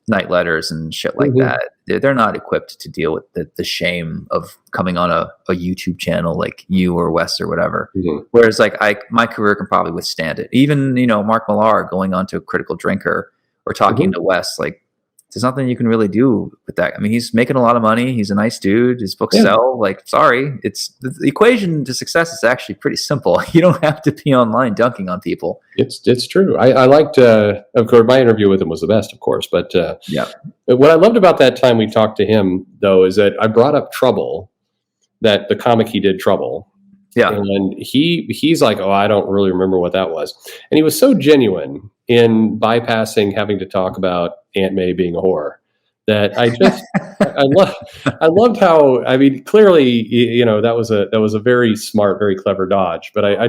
[SPEAKER 2] night letters and shit like that. They're not equipped to deal with the shame of coming on a YouTube channel like you or Wes or whatever. Whereas my career can probably withstand it. Even, Mark Millar going on to Critical Drinker or talking to Wes, there's nothing you can really do with that. I mean, he's making a lot of money. He's a nice dude. His books sell. Sorry. The equation to success is actually pretty simple. You don't have to be online dunking on people.
[SPEAKER 1] It's true. I liked, of course, my interview with him was the best, of course. But what I loved about that time we talked to him, though, is that I brought up Trouble, that the comic he did, Trouble. Yeah. And he's like, oh, I don't really remember what that was. And he was so genuine in bypassing having to talk about Aunt May being a whore that I loved how, I mean, clearly, that was a very smart, very clever dodge. But I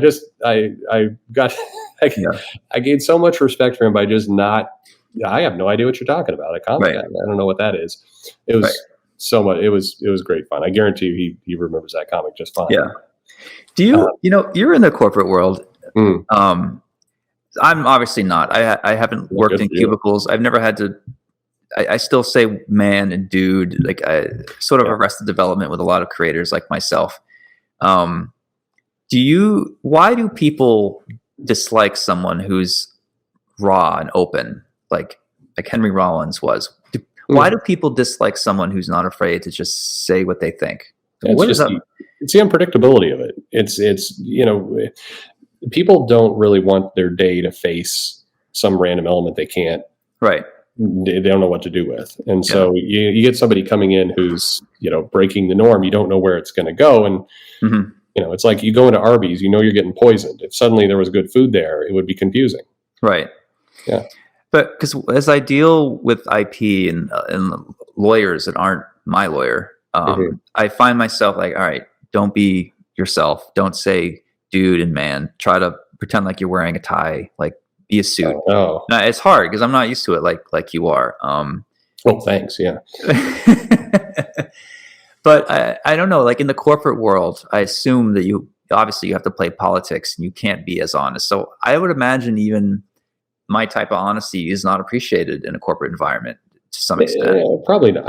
[SPEAKER 1] gained so much respect for him by just I have no idea what you're talking about. I don't know what that is. It was so much. It was great fun. I guarantee you he remembers that comic just fine.
[SPEAKER 2] Yeah. Do you, you're in the corporate world. I'm obviously not. I haven't worked in cubicles. I've never had to. I still say man and dude. I sort of Arrested Development with a lot of creators like myself. Why do people dislike someone who's raw and open, like Henry Rollins was? Why do people dislike someone who's not afraid to just say what they think?
[SPEAKER 1] It's the unpredictability of it. It's people don't really want their day to face some random element they can't. Right. They don't know what to do with. And so you get somebody coming in who's, breaking the norm. You don't know where it's going to go. And, it's like you go into Arby's, you're getting poisoned. If suddenly there was good food there, it would be confusing.
[SPEAKER 2] Right.
[SPEAKER 1] Yeah.
[SPEAKER 2] But because as I deal with IP and lawyers that aren't my lawyer, I find myself all right, don't be yourself. Don't say dude and man. Try to pretend like you're wearing a tie, be a suit. Now, it's hard because I'm not used to it like you are.
[SPEAKER 1] Thanks. Yeah.
[SPEAKER 2] But I don't know, in the corporate world, I assume that you have to play politics and you can't be as honest. So I would imagine even my type of honesty is not appreciated in a corporate environment to some extent.
[SPEAKER 1] Probably not.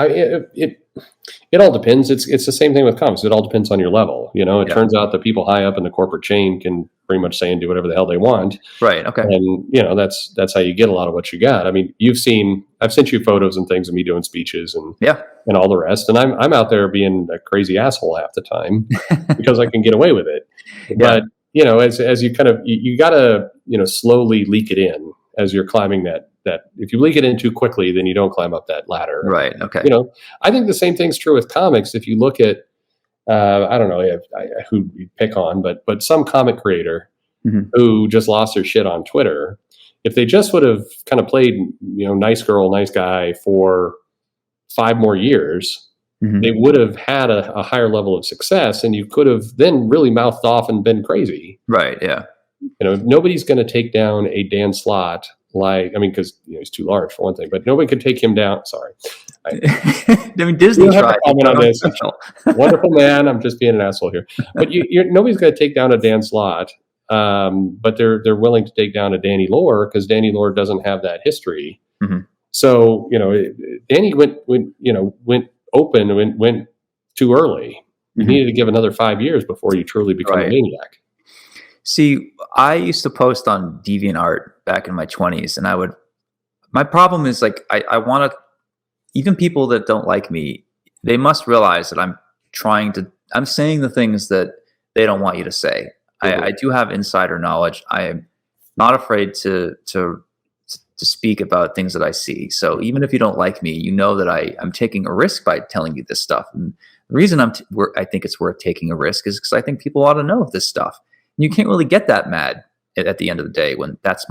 [SPEAKER 1] It all depends. It's the same thing with comics. It all depends on your level. It turns out that people high up in the corporate chain can pretty much say and do whatever the hell they want.
[SPEAKER 2] Right. Okay.
[SPEAKER 1] And that's how you get a lot of what you got. I mean, I've sent you photos and things of me doing speeches and all the rest. And I'm out there being a crazy asshole half the time because I can get away with it. But as you kind of you gotta slowly leak it in as you're climbing that if you leak it in too quickly, then you don't climb up that ladder.
[SPEAKER 2] Right. Okay.
[SPEAKER 1] I think the same thing's true with comics. If you look at, I don't know who you pick on, but some comic creator who just lost their shit on Twitter, if they just would have kind of played, nice girl, nice guy for 5 more years, they would have had a higher level of success, and you could have then really mouthed off and been crazy.
[SPEAKER 2] Right. Yeah.
[SPEAKER 1] Nobody's going to take down a Dan Slott. Because he's too large for one thing, but nobody could take him down. Sorry.
[SPEAKER 2] Disney tried.
[SPEAKER 1] Comment on this. Wonderful man. I'm just being an asshole here. But nobody's going to take down a Dan Slott but they're willing to take down a Danny Lore because Danny Lore doesn't have that history.
[SPEAKER 2] Mm-hmm.
[SPEAKER 1] So Danny went open, went too early. You needed to give another 5 years before you truly become a maniac.
[SPEAKER 2] See, I used to post on DeviantArt back in my 20s, and my problem is like, I want to, even people that don't like me, they must realize that I'm saying the things that they don't want you to say. Mm-hmm. I do have insider knowledge. I am not afraid to speak about things that I see. So even if you don't like me, you know that I'm taking a risk by telling you this stuff. And the reason I think it's worth taking a risk is because I think people ought to know this stuff. And you can't really get that mad at the end of the day when that's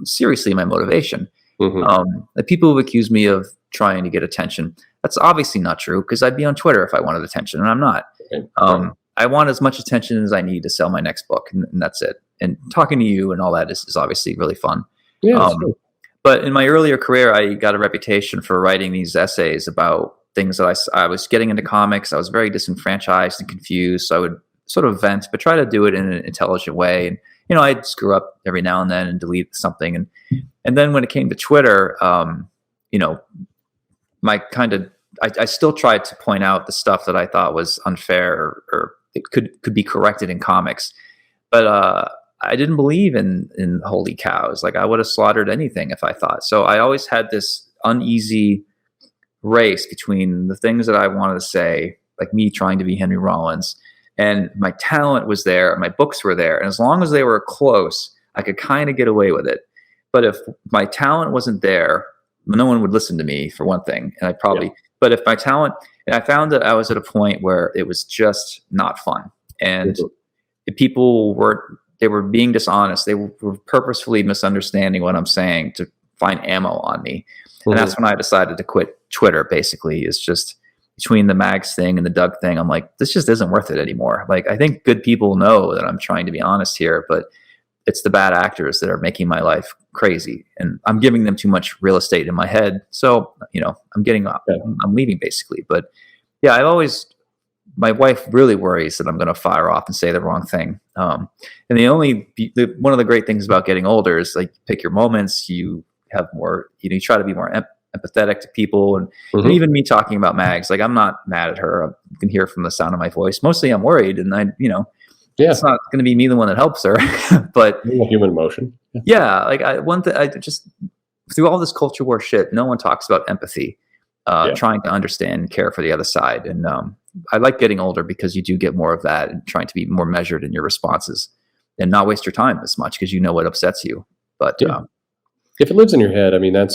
[SPEAKER 2] seriously my motivation. Mm-hmm. The people who accuse me of trying to get attention, that's obviously not true because I'd be on Twitter if I wanted attention, and I'm not. Okay. I want as much attention as I need to sell my next book, and that's it. And talking to you and all that is obviously really fun.
[SPEAKER 1] Yeah,
[SPEAKER 2] but in my earlier career, I got a reputation for writing these essays about things that I was getting into comics. I was very disenfranchised and confused, so I would sort of vent, but try to do it in an intelligent way. And I'd screw up every now and then and delete something. And then when it came to Twitter, I still tried to point out the stuff that I thought was unfair or it could be corrected in comics. But I didn't believe in holy cows. Like I would have slaughtered anything if I thought. So I always had this uneasy race between the things that I wanted to say, like me trying to be Henry Rollins, and my talent was there, my books were there. And as long as they were close, I could kind of get away with it. But if my talent wasn't there, no one would listen to me, for one thing. And but if my talent, and I found that I was at a point where it was just not fun. And people were being dishonest. They were purposefully misunderstanding what I'm saying to find ammo on me. Mm-hmm. And that's when I decided to quit Twitter, basically. It's just between the Mags thing and the Doug thing, I'm like, this just isn't worth it anymore. Like, I think good people know that I'm trying to be honest here, but it's the bad actors that are making my life crazy. And I'm giving them too much real estate in my head. So, I'm getting up. I'm leaving, basically. But yeah, my wife really worries that I'm going to fire off and say the wrong thing. And one of the great things about getting older is like pick your moments. You have more, you try to be more empathetic to people. And even me talking about Mags, like I'm not mad at her. You can hear from the sound of my voice. Mostly I'm worried, and it's not going to be me the one that helps her, but
[SPEAKER 1] human emotion.
[SPEAKER 2] Yeah. Like I just, through all this culture war shit, no one talks about empathy, trying to understand and care for the other side. And, I like getting older because you do get more of that and trying to be more measured in your responses and not waste your time as much because you know what upsets you. But
[SPEAKER 1] if it lives in your head, I mean, that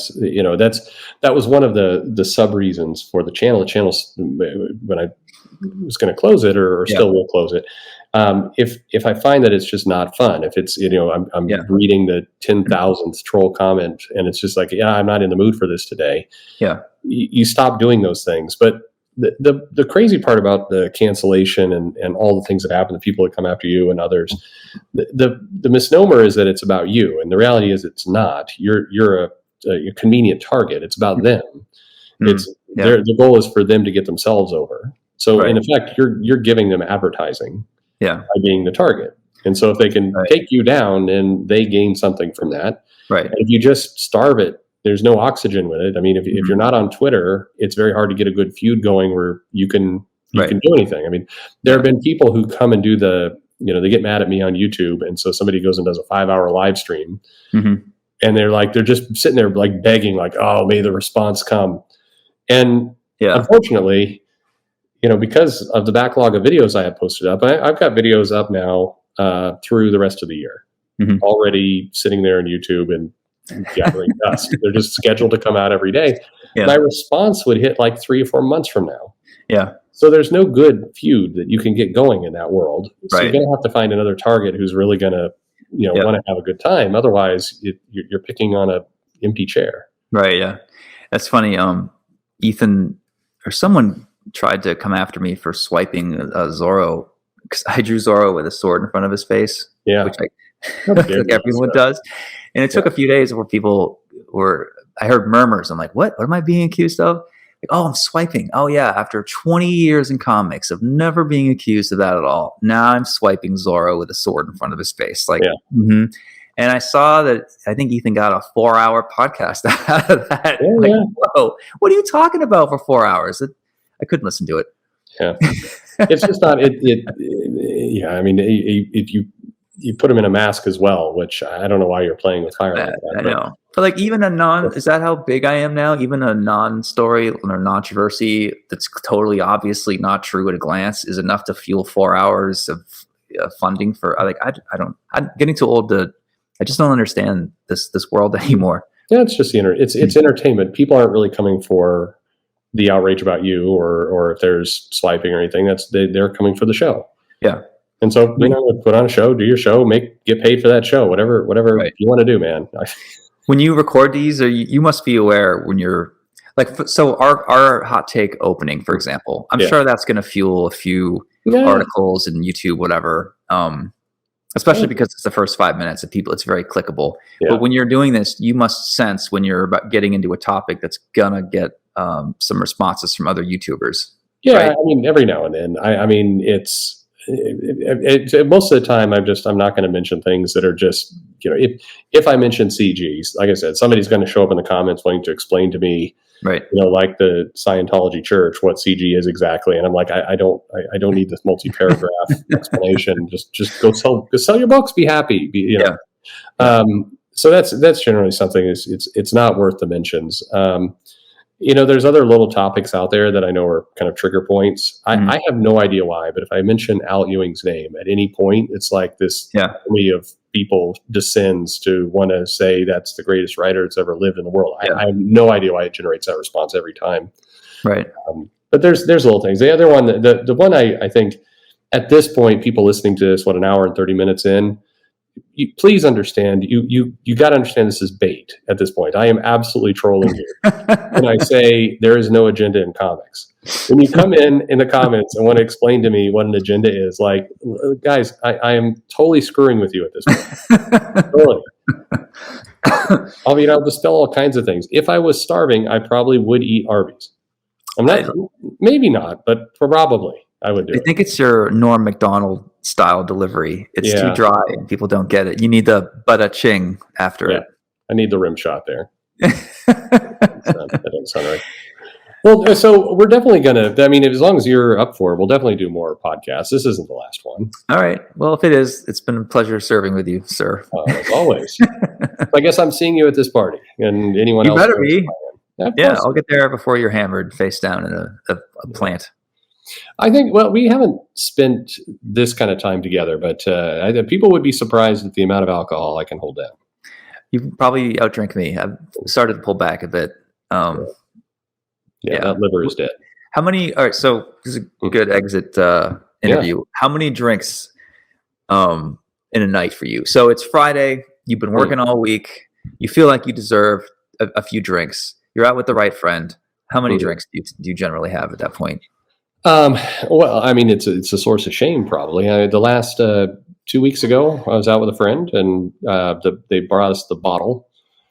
[SPEAKER 1] was one of the sub reasons for the channel. The channel's, when I was going to close it or still will close it. If I find that it's just not fun, if it's, I'm reading the 10,000th troll comment and it's just like, I'm not in the mood for this today.
[SPEAKER 2] Yeah.
[SPEAKER 1] You stop doing those things. But the crazy part about the cancellation and all the things that happen, the people that come after you and others, the misnomer is that it's about you. And the reality is it's not. You're a convenient target. It's about them. Their goal is for them to get themselves over. So in effect, you're giving them advertising by being the target. And so if they can take you down, then they gain something from that.
[SPEAKER 2] Right.
[SPEAKER 1] And if you just starve it, there's no oxygen with it. I mean, if you're not on Twitter, it's very hard to get a good feud going where you can do anything. I mean, there have been people who come and do they get mad at me on YouTube. And so somebody goes and does a 5-hour live stream and they're just sitting there like begging, like, oh, may the response come. And unfortunately, because of the backlog of videos I have posted up, I've got videos up now through the rest of the year, already sitting there on YouTube and gathering dust. They're just scheduled to come out every day. Yeah. My response would hit like 3 or 4 months from now.
[SPEAKER 2] Yeah.
[SPEAKER 1] So there's no good feud that you can get going in that world. So you're going to have to find another target who's really going to, want to have a good time. Otherwise, you're picking on a empty chair.
[SPEAKER 2] Right. Yeah. That's funny. Ethan or someone tried to come after me for swiping Zorro because I drew Zorro with a sword in front of his face.
[SPEAKER 1] Yeah.
[SPEAKER 2] Which like everyone does. And it took a few days where I heard murmurs. I'm like, what am I being accused of? Like, oh, I'm swiping. Oh yeah, after 20 years in comics of never being accused of that at all, now I'm swiping Zorro with a sword in front of his face. Like, mhm. And I saw that. I think Ethan got a 4-hour podcast out of that.
[SPEAKER 1] Yeah,
[SPEAKER 2] like,
[SPEAKER 1] yeah.
[SPEAKER 2] whoa, what are you talking about for 4 hours? I couldn't listen to it.
[SPEAKER 1] Yeah, it's just not it. Yeah, I mean, if you put him in a mask as well, which I don't know why you're playing with fire like that.
[SPEAKER 2] I know. But like even is that how big I am now? Even a non-story or non-controversy that's totally obviously not true at a glance is enough to fuel 4 hours of funding for I'm getting too old to, I just don't understand this world anymore.
[SPEAKER 1] Yeah, it's just it's entertainment. People aren't really coming for the outrage about you or if there's swiping or anything. They're coming for the show.
[SPEAKER 2] Yeah.
[SPEAKER 1] And so, put on a show, do your show, get paid for that show, whatever you want to do, man.
[SPEAKER 2] When you record these, you must be aware when you're like, so our hot take opening, for example, I'm sure that's going to fuel a few articles and YouTube, whatever. Especially because it's the first 5 minutes of people, it's very clickable. Yeah. But when you're doing this, you must sense when you're about getting into a topic that's gonna get some responses from other YouTubers.
[SPEAKER 1] Yeah,
[SPEAKER 2] right?
[SPEAKER 1] I mean, every now and then. I mean, it's most of the time I'm not going to mention things that are just, if I mention CGs, like I said, somebody's going to show up in the comments wanting to explain to me,
[SPEAKER 2] right?
[SPEAKER 1] Like the Scientology church, what CG is exactly, and I'm like, I don't need this multi-paragraph explanation. Just go sell your books, be happy, so that's generally something. It's not worth the mentions. There's other little topics out there that I know are kind of trigger points. I have no idea why, but if I mention Al Ewing's name at any point, it's like this army of people descends to want to say that's the greatest writer that's ever lived in the world. I have no idea why it generates that response every time.
[SPEAKER 2] Right.
[SPEAKER 1] But there's little things. The other one, the one I think at this point, people listening to this, an hour and 30 minutes in, please understand, you got to understand this is bait at this point. I am absolutely trolling you when I say there is no agenda in comics. When you come in the comments and want to explain to me what an agenda is, like, guys, I am totally screwing with you at this point. Totally. I mean, I'll dispel all kinds of things. If I was starving, I probably would eat Arby's. I'm not, maybe not, but probably I would do.
[SPEAKER 2] I think it's your Norm Macdonald style delivery. It's too dry and people don't get it. You need the bada-ching after it.
[SPEAKER 1] I need the rim shot there. That doesn't sound right. Well, so we're definitely going to, I mean, as long as you're up for it, we'll definitely do more podcasts. This isn't the last one.
[SPEAKER 2] All right. Well, if it is, it's been a pleasure serving with you, sir.
[SPEAKER 1] As always. I guess I'm seeing you at this party and anyone else.
[SPEAKER 2] You better be. Yeah, I'll get there before you're hammered face down in a plant.
[SPEAKER 1] I think, we haven't spent this kind of time together, but people would be surprised at the amount of alcohol I can hold down.
[SPEAKER 2] You probably outdrink me. I've started to pull back a bit.
[SPEAKER 1] That liver is dead.
[SPEAKER 2] How many? All right, so this is a good exit interview. Yeah. How many drinks in a night for you? So it's Friday. You've been working all week. You feel like you deserve a few drinks. You're out with the right friend. How many drinks do you generally have at that point?
[SPEAKER 1] Well, I mean, it's a source of shame, probably. The last 2 weeks ago, I was out with a friend, and they brought us the bottle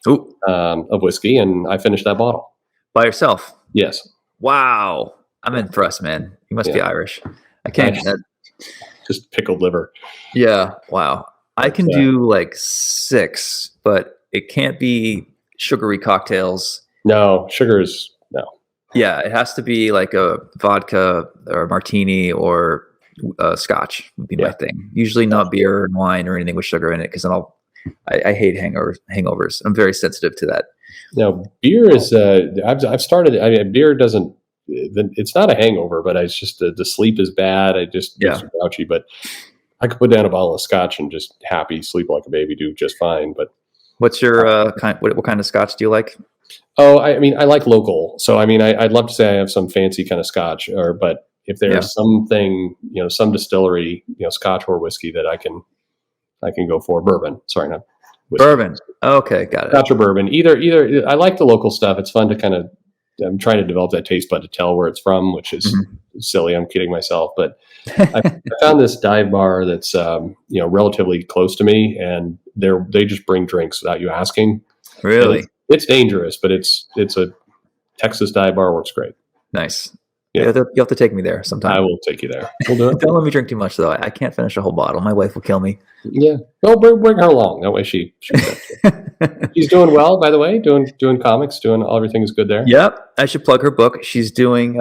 [SPEAKER 1] of whiskey, and I finished that bottle.
[SPEAKER 2] By yourself?
[SPEAKER 1] Yes.
[SPEAKER 2] Wow. I'm impressed, man. You must be Irish. I can't.
[SPEAKER 1] Just pickled liver.
[SPEAKER 2] Yeah. Wow. I can do like 6, but it can't be sugary cocktails.
[SPEAKER 1] No, sugar is no.
[SPEAKER 2] Yeah, it has to be like a vodka or a martini or scotch would be my thing. Usually not beer and wine or anything with sugar in it, because then I hate hangovers. I'm very sensitive to that.
[SPEAKER 1] No, beer is. I've started. I mean, beer doesn't. It's not a hangover, but it's just the sleep is bad. I just get grouchy. But I could put down a bottle of scotch and just sleep like a baby, do just fine. But
[SPEAKER 2] what's your kind? What kind of scotch do you like?
[SPEAKER 1] Oh, I mean, I like local. So, I mean, I'd love to say I have some fancy kind of scotch, but if there's something, some distillery, scotch or whiskey that I can go for. Bourbon. Sorry, not whiskey.
[SPEAKER 2] Bourbon. Okay, got it.
[SPEAKER 1] Scotch or bourbon. Either. I like the local stuff. It's fun to kind of. I'm trying to develop that taste bud to tell where it's from, which is silly. I'm kidding myself, but I found this dive bar that's relatively close to me, and they just bring drinks without you asking.
[SPEAKER 2] Really.
[SPEAKER 1] It's dangerous, but it's a Texas dive bar, works great.
[SPEAKER 2] Nice.
[SPEAKER 1] Yeah.
[SPEAKER 2] You have to take me there sometime.
[SPEAKER 1] I will take you there. We'll do it.
[SPEAKER 2] Don't let me drink too much, though. I can't finish a whole bottle. My wife will kill me.
[SPEAKER 1] Yeah. No, bring her along. That way she's doing well, by the way. Doing comics. Everything's good there.
[SPEAKER 2] Yep. I should plug her book. She's doing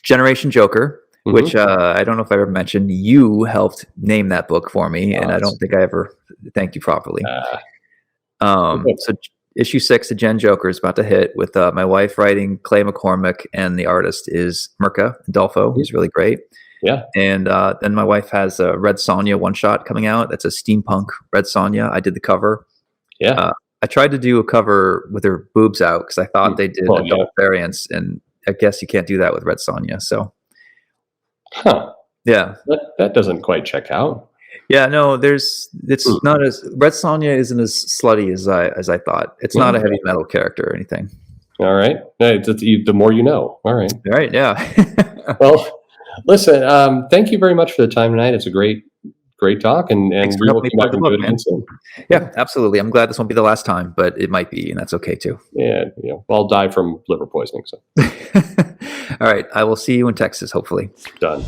[SPEAKER 2] Generation Joker, which I don't know if I ever mentioned. You helped name that book for me, and I don't think I ever thanked you properly. So issue 6 of Gen Joker is about to hit with my wife writing, Clay McCormick, and the artist is Mirka Adolfo. He's really great.
[SPEAKER 1] Yeah.
[SPEAKER 2] And then my wife has a Red Sonja one-shot coming out. That's a steampunk Red Sonja. I did the cover.
[SPEAKER 1] Yeah.
[SPEAKER 2] I tried to do a cover with her boobs out because I thought they did adult variants, and I guess you can't do that with Red Sonja. So, yeah,
[SPEAKER 1] that doesn't quite check out.
[SPEAKER 2] Yeah, no, it's not as Red Sonja isn't as slutty as I thought. It's not a heavy metal character or anything.
[SPEAKER 1] All right, the more you know. All right,
[SPEAKER 2] yeah.
[SPEAKER 1] Well, listen, thank you very much for the time tonight. It's a great talk, and we will come back and do it again soon.
[SPEAKER 2] Yeah, absolutely. I'm glad this won't be the last time, but it might be, and that's okay too.
[SPEAKER 1] Yeah, I'll die from liver poisoning. So,
[SPEAKER 2] all right, I will see you in Texas, hopefully.
[SPEAKER 1] Done.